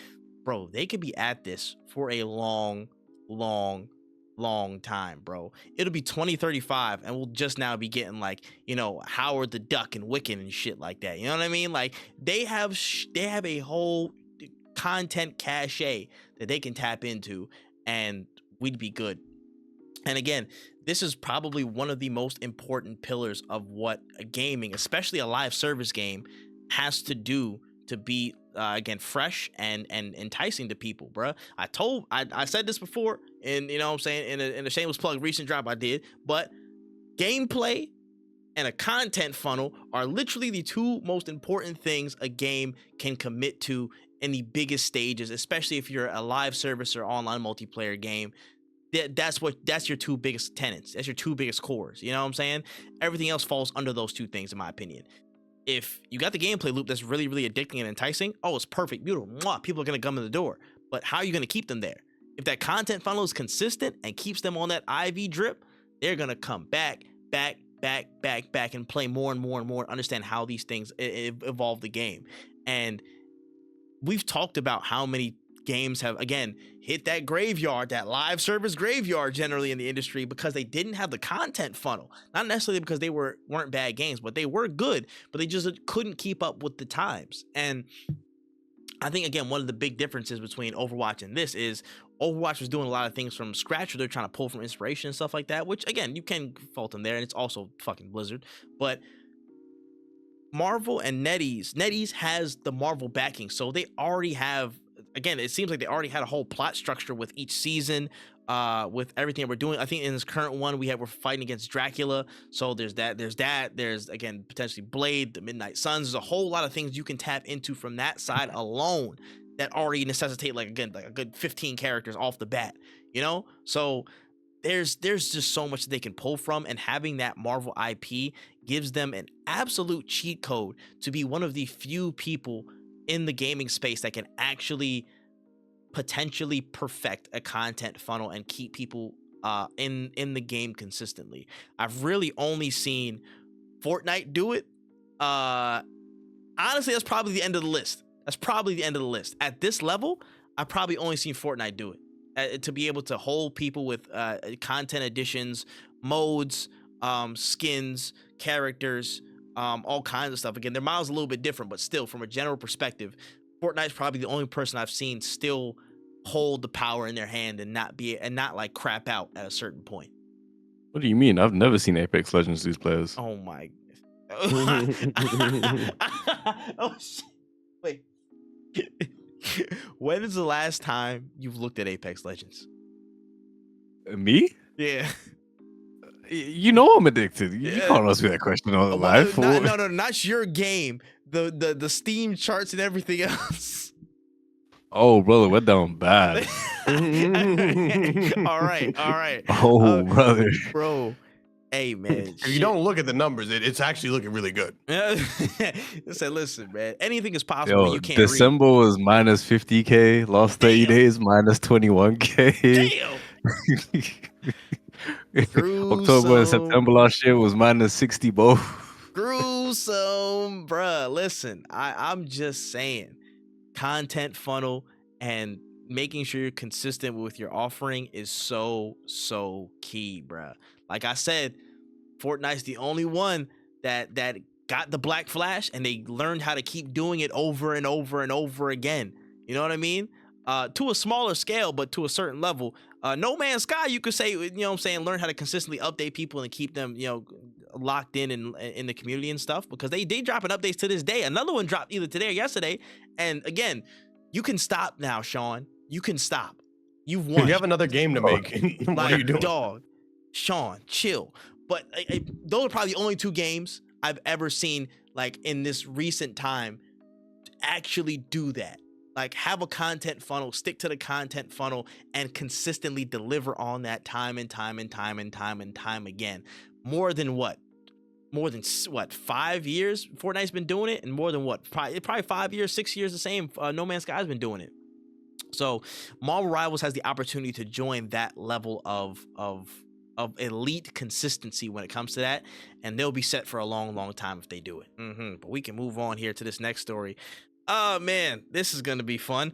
Bro, they could be at this for a long, long, long time, bro. It'll be 2035 and we'll just now be getting like, you know, Howard the Duck and Wiccan and shit like that. You know what I mean? Like they have a whole content cachet that they can tap into and we'd be good. And again, this is probably one of the most important pillars of what a gaming, especially a live service game, has to do to be again fresh and enticing to people, bruh. I said this before, and you know what I'm saying, in a shameless plug recent drop I did, but gameplay and a content funnel are literally the 2 most important things a game can commit to in the biggest stages, especially if you're a live service or online multiplayer game. That's your 2 biggest tenets. That's your 2 biggest cores. You know what I'm saying? Everything else falls under those 2 things, in my opinion. If you got the gameplay loop that's really, really addicting and enticing, oh, it's perfect, beautiful. Mwah, people are gonna come in the door. But how are you gonna keep them there? If that content funnel is consistent and keeps them on that IV drip, they're gonna come back, back, and play more and more and more, understand how these things evolve the game. And we've talked about how many games have, again, hit that graveyard, that live service graveyard generally in the industry, because they didn't have the content funnel. Not necessarily because they weren't bad games, but they were good, but they just couldn't keep up with the times. And I think, again, one of the big differences between Overwatch and this is Overwatch was doing a lot of things from scratch, where they're trying to pull from inspiration and stuff like that, which, again, you can fault them there, and it's also fucking Blizzard. But Marvel and NetEase has the Marvel backing, so they already have, again, it seems like they already had a whole plot structure with each season, with everything that we're doing. I think in this current one we're fighting against Dracula, so there's again potentially Blade, the Midnight Suns. There's a whole lot of things you can tap into from that side alone that already necessitate, like a good 15 characters off the bat, you know. So there's just so much that they can pull from, and having that Marvel IP gives them an absolute cheat code to be one of the few people in the gaming space that can actually potentially perfect a content funnel and keep people in the game consistently. I've really only seen Fortnite do it. Honestly, that's probably the end of the list. At this level, I've probably only seen Fortnite do it. To be able to hold people with content additions, modes, skins, characters, all kinds of stuff. Again, their model's a little bit different, but still, from a general perspective, Fortnite's probably the only person I've seen still hold the power in their hand and not like crap out at a certain point. What do you mean? I've never seen Apex Legends these players. Oh my. Oh shit. Wait. When is the last time you've looked at Apex Legends? Me? Yeah. You know I'm addicted. You can't ask me that question all the life. No, not your game. The Steam charts and everything else. Oh, brother, we're down bad. All right. Oh, brother. Bro. Hey, man. If you don't look at the numbers, it's actually looking really good. Listen, man. Anything is possible. Yo, You can't December read. was minus 50K. Last 30 days, minus 21K. Damn. October and September last year was minus 60 both. Gruesome, bruh. Listen, I'm just saying, content funnel and making sure you're consistent with your offering is so key, bruh. Like I said, Fortnite's the only one that got the Black Flash, and they learned how to keep doing it over and over and over again. You know what I mean? To a smaller scale, but to a certain level. No Man's Sky, you could say, you know what I'm saying, learn how to consistently update people and keep them, you know, locked in the community and stuff, because they dropping updates to this day. Another one dropped either today or yesterday. And again, you can stop now, Sean. You can stop. You've won. You have another game to make. What are you doing? Dog, Sean, chill. But those are probably the only two games I've ever seen, like, in this recent time, to actually do that. Like, have a content funnel, stick to the content funnel, and consistently deliver on that time and time again. More than 5 years Fortnite's been doing it, and more than probably 5 years, 6 years the same. No Man's Sky's been doing it. So Marvel Rivals has the opportunity to join that level of elite consistency when it comes to that, and they'll be set for a long time if they do it. But we can move on here to this next story. Oh man, this is gonna be fun.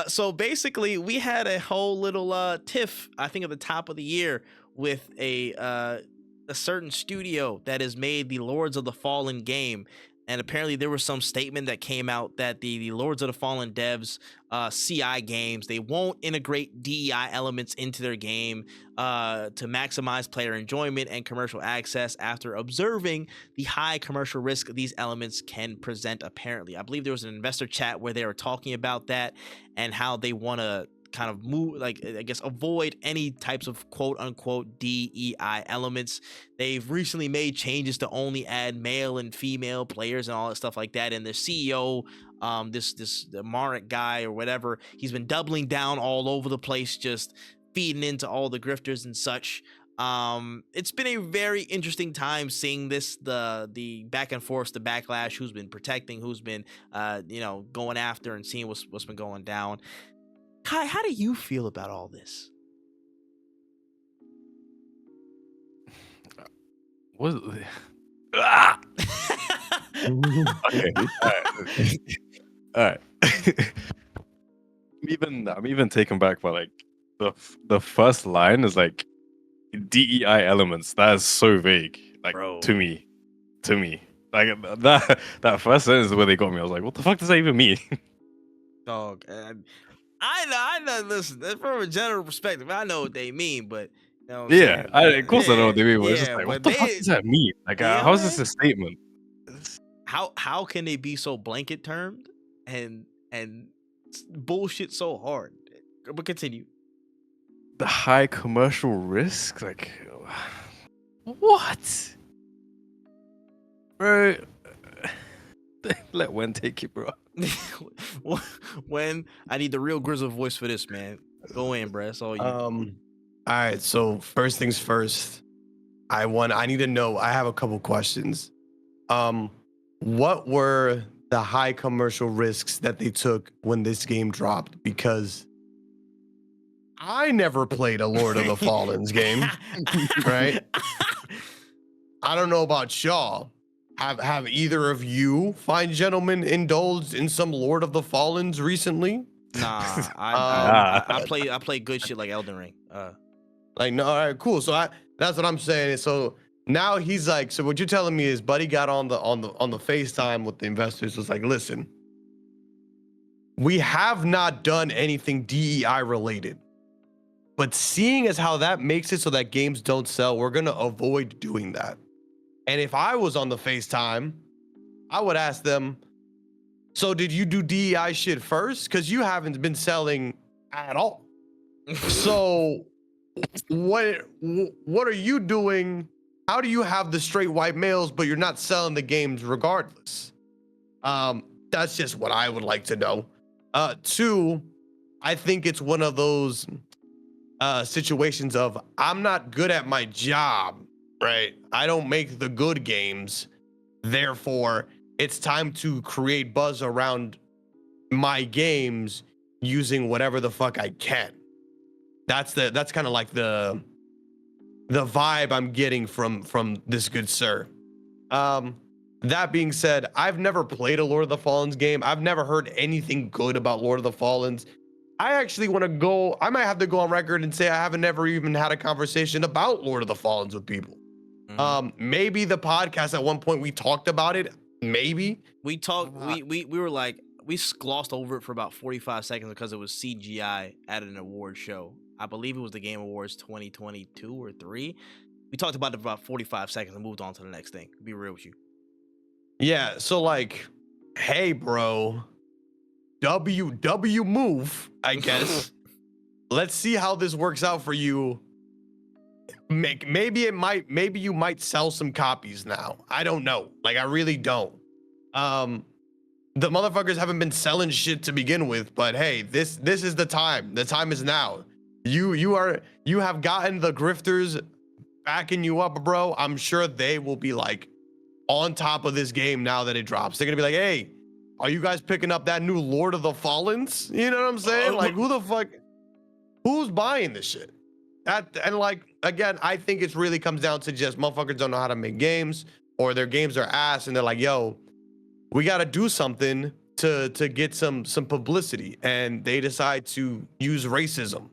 So basically, we had a whole little tiff, I think, at the top of the year with a certain studio that has made the Lords of the Fallen game. And apparently there was some statement that came out that the Lords of the Fallen devs, CI games, they won't integrate DEI elements into their game to maximize player enjoyment and commercial access after observing the high commercial risk these elements can present, apparently. I believe there was an investor chat where they were talking about that and how they want to kind of move, like, I guess, avoid any types of quote unquote DEI elements. They've recently made changes to only add male and female players and all that stuff like that. And their CEO, the Marek guy or whatever, he's been doubling down all over the place, just feeding into all the grifters and such. It's been a very interesting time seeing this, the back and forth, the backlash, who's been protecting, who's been going after, and seeing what's been going down. Kai, how do you feel about all this? was ah! Okay. All right. I'm even taken back by like the first line is like DEI elements. That is so vague. Like Bro. to me. Like that first sentence is where they got me. I was like, what the fuck does that even mean? Dog. I know. Listen, from a general perspective, I know what they mean, but you know what I'm Yeah, saying? of course I know what they mean. But it's just yeah, like, what but the fuck does that mean? Like, Yeah, how is this man. a statement? How can they be so blanket termed and bullshit so hard? But continue. The high commercial risk, like, what, bro? Let Wen take it, bro. When I need the real Grizzle voice for this, man. Go in, bro. That's all you. All right. So first things first, I need to know. I have a couple questions. What were the high commercial risks that they took when this game dropped? Because I never played a Lord of the Fallen's game, right? I don't know about y'all. Have either of you, fine gentlemen, indulged in some Lord of the Fallen's recently? Nah, I play good shit like Elden Ring. Like, no, all right, cool. So that's what I'm saying. So now he's like, so what you're telling me is Buddy got on the FaceTime with the investors, was like, listen, we have not done anything DEI related, but seeing as how that makes it so that games don't sell, we're gonna avoid doing that. And if I was on the FaceTime, I would ask them, so did you do DEI shit first? Because you haven't been selling at all. So what are you doing? How do you have the straight white males, but you're not selling the games regardless? That's just what I would like to know. Two, I think it's one of those situations of I'm not good at my job, right? I don't make the good games. Therefore, it's time to create buzz around my games using whatever the fuck I can. That's kind of like the vibe I'm getting from this good sir. That being said, I've never played a Lord of the Fallen's game. I've never heard anything good about Lord of the Fallen's. I actually want to go. I might have to go on record and say I haven't never even had a conversation about Lord of the Fallen's with people. Maybe the podcast at one point we talked about it. Maybe we talked. We were like, we glossed over it for about 45 seconds because it was CGI at an award show. I believe it was the Game Awards 2022 or 3. We talked about it for about 45 seconds and moved on to the next thing. Be real with you. Yeah. So like, hey, bro, W move, I guess. Let's see how this works out for you. Maybe you might sell some copies now. I don't know. Like, I really don't. The motherfuckers haven't been selling shit to begin with, but hey, this is the time. The time is now. You have gotten the grifters backing you up, bro. I'm sure they will be like on top of this game now that it drops. They're gonna be like, hey, are you guys picking up that new Lord of the Fallen's? You know what I'm saying? Like, who's buying this shit? And like, again, I think it really comes down to just motherfuckers don't know how to make games, or their games are ass, and they're like, yo, we got to do something to get some publicity, and they decide to use racism.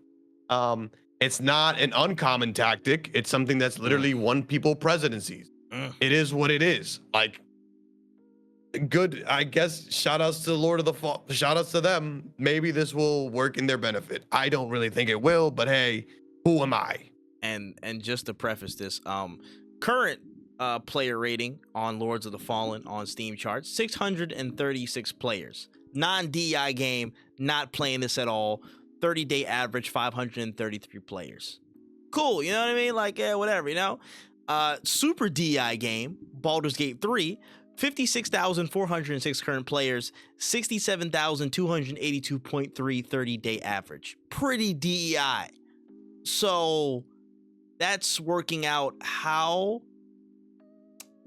It's not an uncommon tactic. It's something that's literally won people presidencies. It is what it is. Like, good, I guess. Shout outs to Lord of the Fall. Shout outs to them. Maybe this will work in their benefit. I don't really think it will, but hey, who am I? And just to preface this, current player rating on Lords of the Fallen on Steam charts, 636 players. Non-DEI game, not playing this at all. 30-day average, 533 players. Cool, you know what I mean? Like, yeah, whatever, you know? Super DEI game, Baldur's Gate 3, 56,406 current players, 67,282.3 30-day average. Pretty DEI. So that's working out how.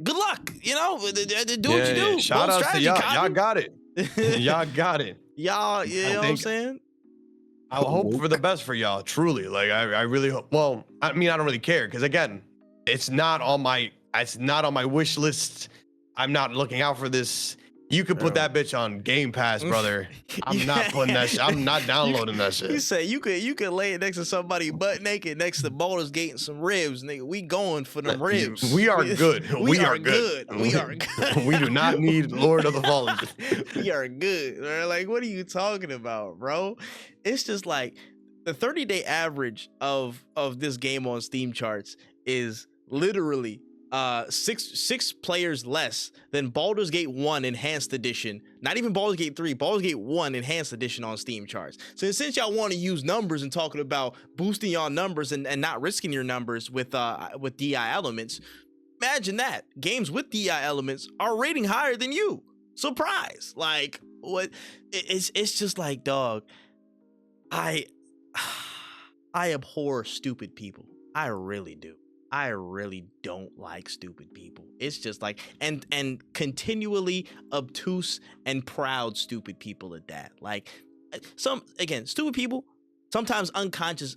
Good luck, you know. Do what you do. Shout out to y'all. Y'all got it. Y'all got it. Y'all, you know what I'm saying? I hope for the best for y'all. Truly, like I really hope. Well, I mean, I don't really care because again, it's not on my It's not on my wish list. I'm not looking out for this. You could put that bitch on Game Pass, brother. I'm not putting that shit. I'm not downloading that shit. You say you could lay it next to somebody butt naked next to Baldur's Gate and some ribs, nigga. We going for them ribs. We are good. We are good. We are good. We do not need Lord of the Fallen. We are good. Right? Like, what are you talking about, bro? It's just like the 30-day average of this game on Steam charts is literally six players less than Baldur's Gate 1 Enhanced Edition. Not even Baldur's Gate 3, Baldur's Gate 1 Enhanced Edition on Steam charts. So since y'all want to use numbers and talking about boosting y'all numbers and not risking your numbers with DI elements, imagine that. Games with DI elements are rating higher than you. Surprise. Like, what? It's just like, dog, I abhor stupid people. I really do. I really don't like stupid people. It's just like, and continually obtuse and proud stupid people at that. Like, stupid people, sometimes unconscious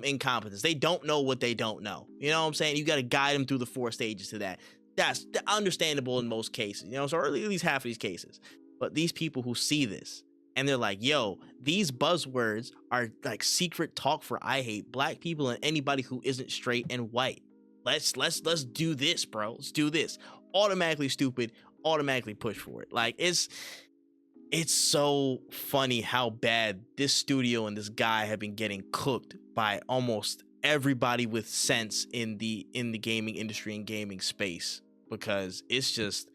incompetence. They don't know what they don't know. You know what I'm saying? You got to guide them through the 4 stages to that. That's understandable in most cases, you know, so or at least half of these cases. But these people who see this, and they're like, yo, these buzzwords are like secret talk for I hate black people and anybody who isn't straight and white. Let's do this, bro. Let's do this. Automatically stupid, automatically push for it. Like, it's so funny how bad this studio and this guy have been getting cooked by almost everybody with sense in the gaming industry and gaming space, because it's just,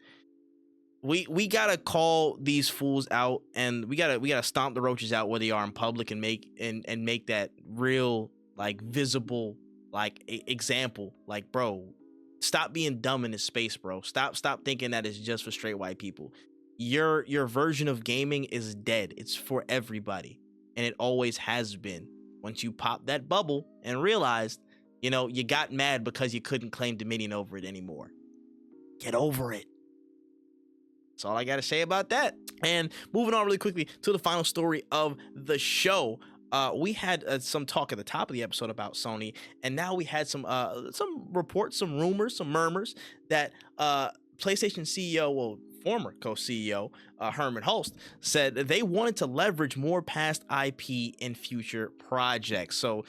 we gotta call these fools out, and we gotta stomp the roaches out where they are in public and make that real, like, visible, like, example. Like, bro, stop being dumb in this space, bro. Stop thinking that it's just for straight white people. Your version of gaming is dead. It's for everybody, and it always has been. Once you pop that bubble and realized, you know, you got mad because you couldn't claim dominion over it anymore. Get over it. That's all I got to say about that. And moving on really quickly to the final story of the show. We had some talk at the top of the episode about Sony, and now we had some reports, some rumors, some murmurs that PlayStation CEO, well, former co-CEO Herman Hulst, said that they wanted to leverage more past IP in future projects. So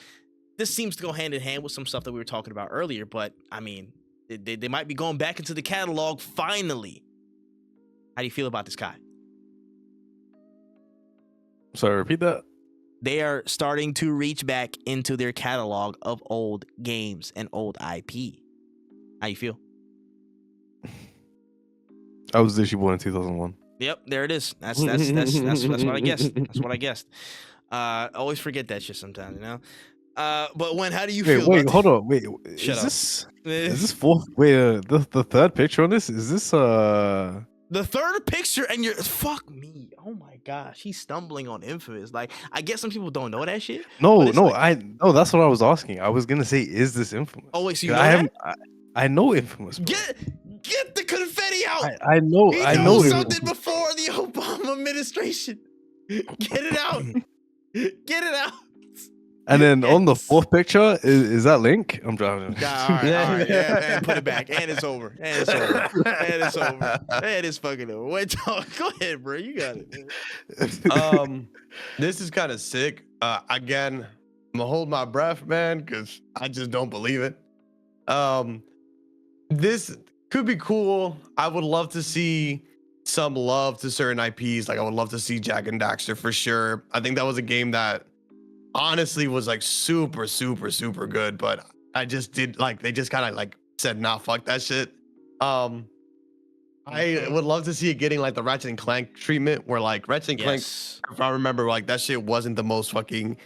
this seems to go hand in hand with some stuff that we were talking about earlier, but I mean, they might be going back into the catalog finally. How do you feel about this, Kai? Sorry, repeat that. They are starting to reach back into their catalog of old games and old IP. How you feel? I was literally born in 2001. Yep, there it is. That's what I guessed. That's what I guessed. Always forget that shit sometimes, you know. But how do you feel? Wait, hold on. Wait, Shut up. Is this fourth? Wait, the third picture on this, is this the third picture, and you're, fuck me. Oh my gosh, he's stumbling on Infamous. Like, I guess some people don't know that shit. No, that's what I was asking. I was gonna say, is this Infamous? Oh wait, so you know I know Infamous. Bro. Get the confetti out. I know. He I know something before the Obama administration. Get it out. Get it out. And then on the fourth picture, is that Link? I'm driving. All right, yeah, and put it back, and it's over, and it's fucking over. Wait, go ahead, bro. You got it. This is kind of sick. Again, I'm gonna hold my breath, man, because I just don't believe it. This could be cool. I would love to see some love to certain IPs. Like, I would love to see Jack and Daxter for sure. I think that was a game that honestly was like super good, but I just did, like, they just kind of like said, nah, fuck that shit. I would love to see it getting like the Ratchet and Clank treatment, where like Ratchet and Clank, if I remember, like that shit wasn't the most fucking,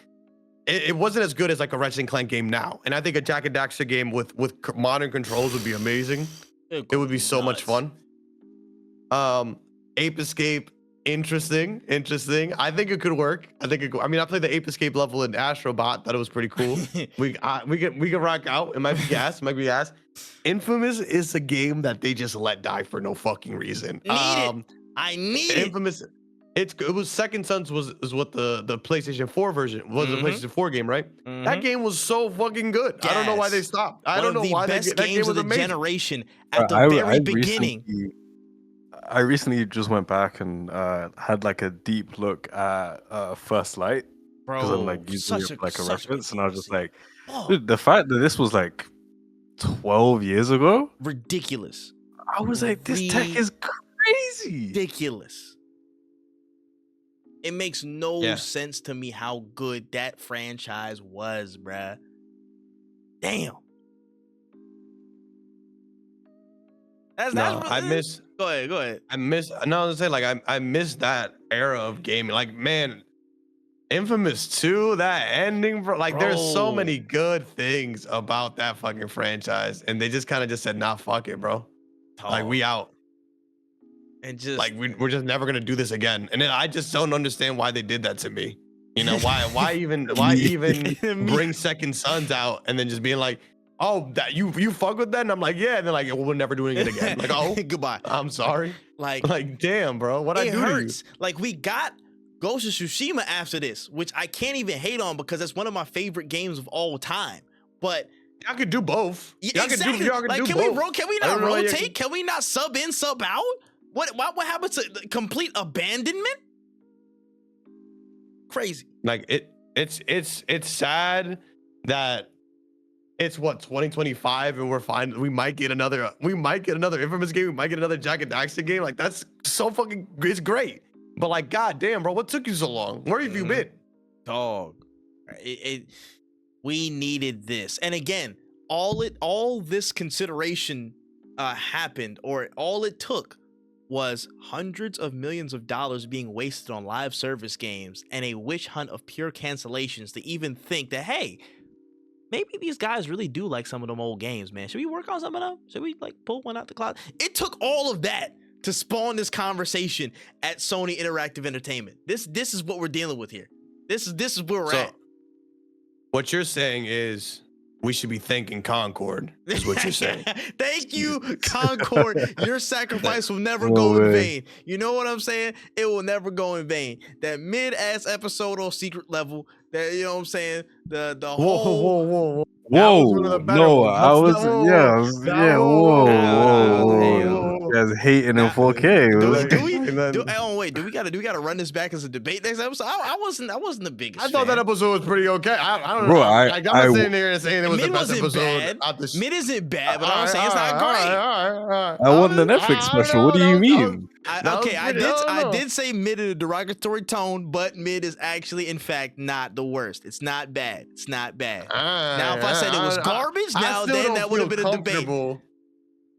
it wasn't as good as like a Ratchet and Clank game now. And I think a Jack and Daxter game with modern controls would be amazing. It would be so much fun. Ape Escape, interesting. I think it could work. I mean, I played the Ape Escape level in Astrobot. Thought it was pretty cool. we can rock out. It might be gas. Infamous is a game that they just let die for no fucking reason. I need it. Infamous. It was Second Sons is what the PlayStation 4 version was, the Mhm. PlayStation 4 game, right? Mhm. That game was so fucking good. I don't know why they Yes. stopped. I One don't of know the why best that game games was of the amazing. generation at the I very beginning. I recently just went back and had like a deep look at First Light because I'm like using it for like a reference, and I was just like, dude, the fact that this was like 12 years ago, ridiculous. I was like, this tech is crazy. Ridiculous. It makes no Yeah. sense to me how good that franchise was, bruh. Damn. That's I miss. Go ahead. I miss. No, I was saying like I miss that era of gaming. Like man, Infamous 2, that ending, bro. Like there's so Bro. many good things about that fucking franchise, and they just kind of just said, "Nah, fuck it, bro. Like we out. And just Like we're just never gonna do this again." And then I just don't understand why they did that to me. You know why even bring Second Sons out and then just being like, "Oh, that you fuck with that?" And I'm like, "Yeah." And they're like, "Well, we're never doing it again." Like, "Oh, goodbye. I'm sorry." Like damn, bro, what I it do hurts. to you? Like we got Ghost of Tsushima after this, which I can't even hate on because that's one of my favorite games of all time. But Y'all could do both. Y'all exactly. could do, Like, do can both. we I not don't know why you rotate? Can we not sub in, sub out? What happens to the complete abandonment? Crazy. Like it's sad that it's what 2025 and we're fine. We might get another Infamous game. We might get another Jack and Daxter game. Like that's so fucking. It's great. But like, goddamn, bro, what took you so long? Where have you been? Dog. We needed this. And again, all this consideration happened, or all it took was hundreds of millions of dollars being wasted on live service games and a witch hunt of pure cancellations to even think that, hey, maybe these guys really do like some of them old games, man. Should we work on some of them? Should we like pull one out the closet? It took all of that to spawn this conversation at Sony Interactive Entertainment. This is what we're dealing with here. This is where we're at. What you're saying is we should be thanking Concord, is what you're saying. Thank you, Concord. Your sacrifice will never go in vain. You know what I'm saying? It will never go in vain. That mid-ass episode on Secret Level, that, you know what I'm saying? The whole... Whoa, no, I was, whoa. You guys hating in 4K. Do we gotta run this back as a debate next episode? I wasn't the biggest. I thought that episode was pretty okay. I don't Bro, know. I'm not sitting here and saying it was the best episode. Mid isn't bad, but I'm saying it's not great. I want the Netflix special. What do you mean? I did say mid in a derogatory tone, but mid is actually, in fact, not the worst. It's not bad. It's not bad. Now, if I said it was garbage, then that would have been a debate.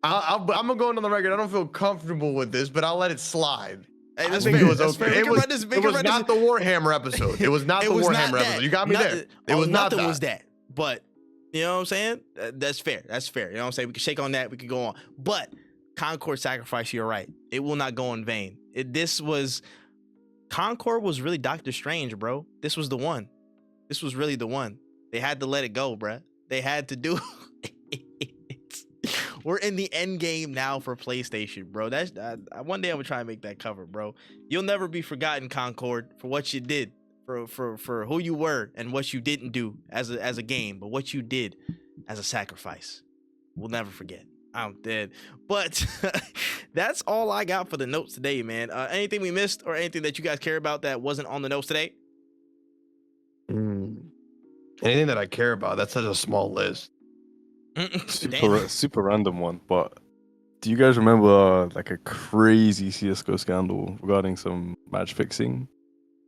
I'm gonna go on the record. I don't feel comfortable with this, but I'll let it slide. Hey, I think it was okay. It was not not the Warhammer episode. It was not the Warhammer episode. You got me there. It was not that. Was that. But you know what I'm saying? That's fair. That's fair. You know what I'm saying? We can shake on that. We can go on. But Concord sacrifice, you're right. It will not go in vain. Concord was really Doctor Strange, bro. This was the one. This was really the one. They had to let it go, bruh. They had to do it. We're in the end game now for PlayStation, bro. One day I'm gonna try and make that cover, bro. You'll never be forgotten, Concord, for what you did, for who you were and what you didn't do as a game, but what you did as a sacrifice. We'll never forget. I'm dead. But that's all I got for the notes today, man. Anything we missed or anything that you guys care about that wasn't on the notes today? Anything that I care about, that's such a small list. Super random one, but do you guys remember like a crazy CSGO scandal regarding some match fixing?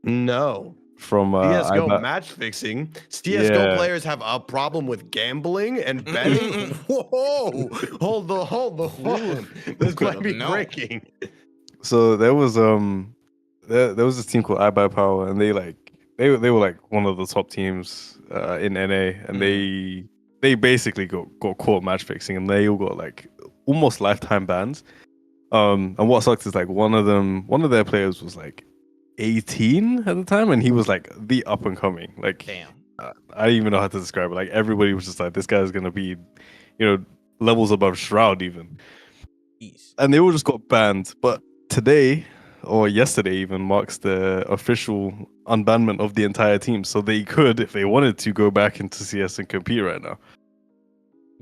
No. From CSGO match fixing. CSGO players have a problem with gambling and betting. Whoa! Hold on. This might be breaking. So there was there was this team called iBuyPower, and they were like one of the top teams in NA, and they basically got caught match fixing, and they all got like almost lifetime bans. And what sucks is like one of their players was like 18 at the time, and he was like the up and coming. Like, damn. I don't even know how to describe it. Like everybody was just like, this guy's gonna be, levels above Shroud even. Jeez. And they all just got banned. But today, or yesterday even, marks the official unbanment of the entire team. So they could, if they wanted to, go back into CS and compete right now.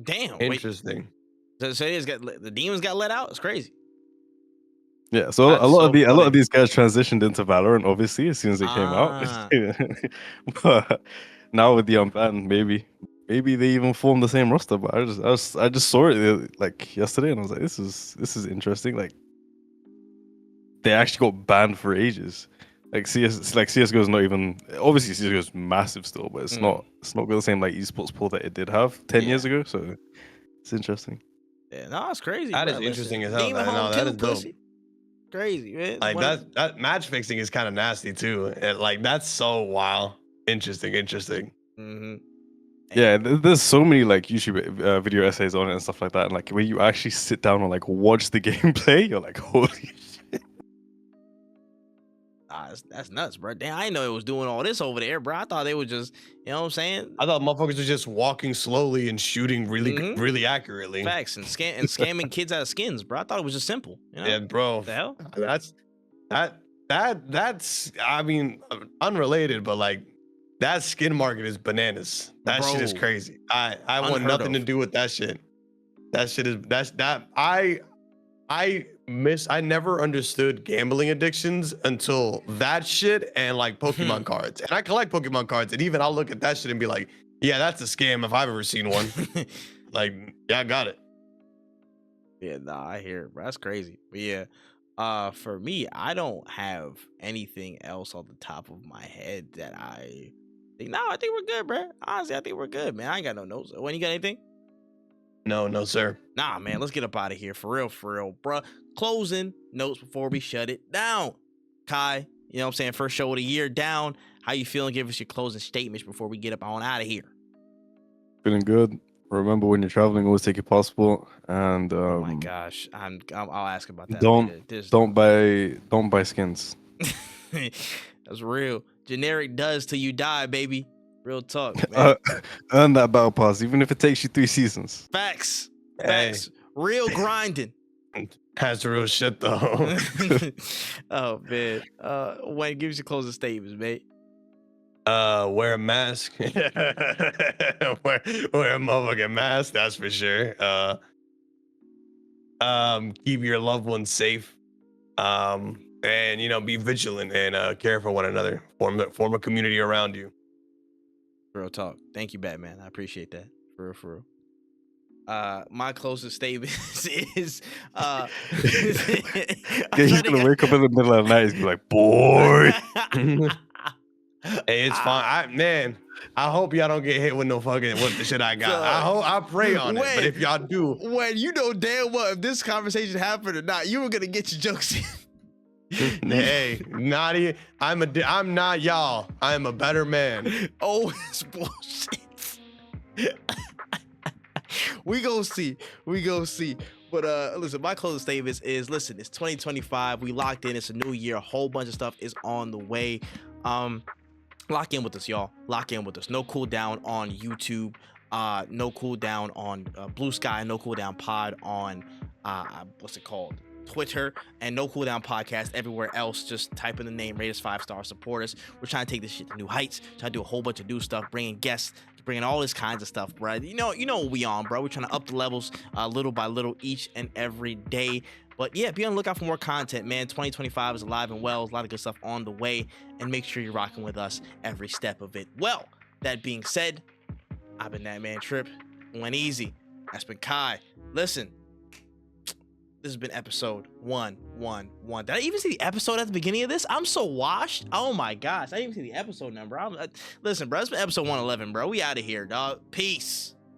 Damn. Interesting. Wait, so the demons got let out? It's crazy. Yeah, so That's a lot so of funny. these guys transitioned into Valorant, obviously, as soon as they came out. Ah. But now with the unban, maybe they even form the same roster. But I just saw it like yesterday, and I was like, this is interesting. Like they actually got banned for ages. Like CS:GO is not even, obviously CS:GO is massive still, but it's not got the same like esports pull that it did have 10 years ago. So it's interesting. Yeah, no, it's crazy. That bro. is interesting Listen, as hell. Demon No, home that too, is dope. pussy. Crazy, man. Like that match fixing is kind of nasty too. And, like that's so wild. Interesting. Mm-hmm. Yeah, there's so many like YouTube video essays on it and stuff like that. And like when you actually sit down and like watch the gameplay, you're like, holy shit. That's nuts, bro. Damn, I didn't know it was doing all this over there, bro. I thought they were just, you know what I'm saying? I thought motherfuckers were just walking slowly and shooting really accurately. Facts and scamming kids out of skins, bro. I thought it was just simple. You know? Yeah, bro. What the hell? That's I mean unrelated, but like that skin market is bananas. That shit is Bro. crazy. I want Unheard nothing to of. do with that shit. That shit is I never understood gambling addictions until that shit and like Pokemon cards. And I collect Pokemon cards, and even I'll look at that shit and be like, yeah, that's a scam if I've ever seen one. Like, yeah, I got it. Yeah, nah, I hear it, bro. That's crazy. But yeah, for me, I don't have anything else on the top of my head that I think. No, I think we're good, bro. Honestly, I think we're good, man. I ain't got no notes. When you got anything? No, sir. Nah, man. Let's get up out of here for real, bro. Closing notes before we shut it down. Kai, you know what I'm saying? First show of the year down. How you feeling? Give us your closing statements before we get up on out of here. Feeling good. Remember, when you're traveling, always take your passport. And Oh my gosh, I'll ask about that. don't later. don't buy skins. That's real. Generic does till you die, baby. Real talk, man. Earn that battle pass, even if it takes you 3 seasons. Facts. Hey. Real grinding. That's real shit though. Oh man. Wayne, give us your closing statements, mate. Wear a mask. wear a motherfucking mask, that's for sure. Keep your loved ones safe. And be vigilant and care for one another. Form a community around you. Real talk. Thank you, Batman. I appreciate that. For real. My closest statement is He's gonna wake up in the middle of the night. He's gonna be like, boy. Hey, it's fine. I hope y'all don't get hit with no fucking with the shit I got. I pray on it. But if y'all do, when you know damn well if this conversation happened or not, you were gonna get your jokes in. Hey, Naughty, I'm not y'all. I am a better man. Oh, it's bullshit. We gonna see. But listen, my closing statement is listen, it's 2025. We locked in. It's a new year. A whole bunch of stuff is on the way. Lock in with us, y'all. Lock in with us. No Cooldown on YouTube. No Cooldown on Blue Sky. No Cooldown Pod on what's it called? Twitter. And No Cooldown Podcast everywhere else. Just type in the name, rate us 5-star, support us. We're trying to take this shit to new heights. Trying to do a whole bunch of new stuff, bringing guests, bringing all this kinds of stuff, bro. You know what we on, bro. We're trying to up the levels little by little each and every day. But yeah, be on the lookout for more content, man. 2025 is alive and well. There's a lot of good stuff on the way. And make sure you're rocking with us every step of it. Well, that being said, I've been that man Trip. Went easy. That's been Kai. Listen, this has been episode 111. Did I even see the episode at the beginning of this? I'm so washed. Oh my gosh. I didn't even see the episode number. Listen, bro, it's been episode 111, bro. We out of here, dog. Peace.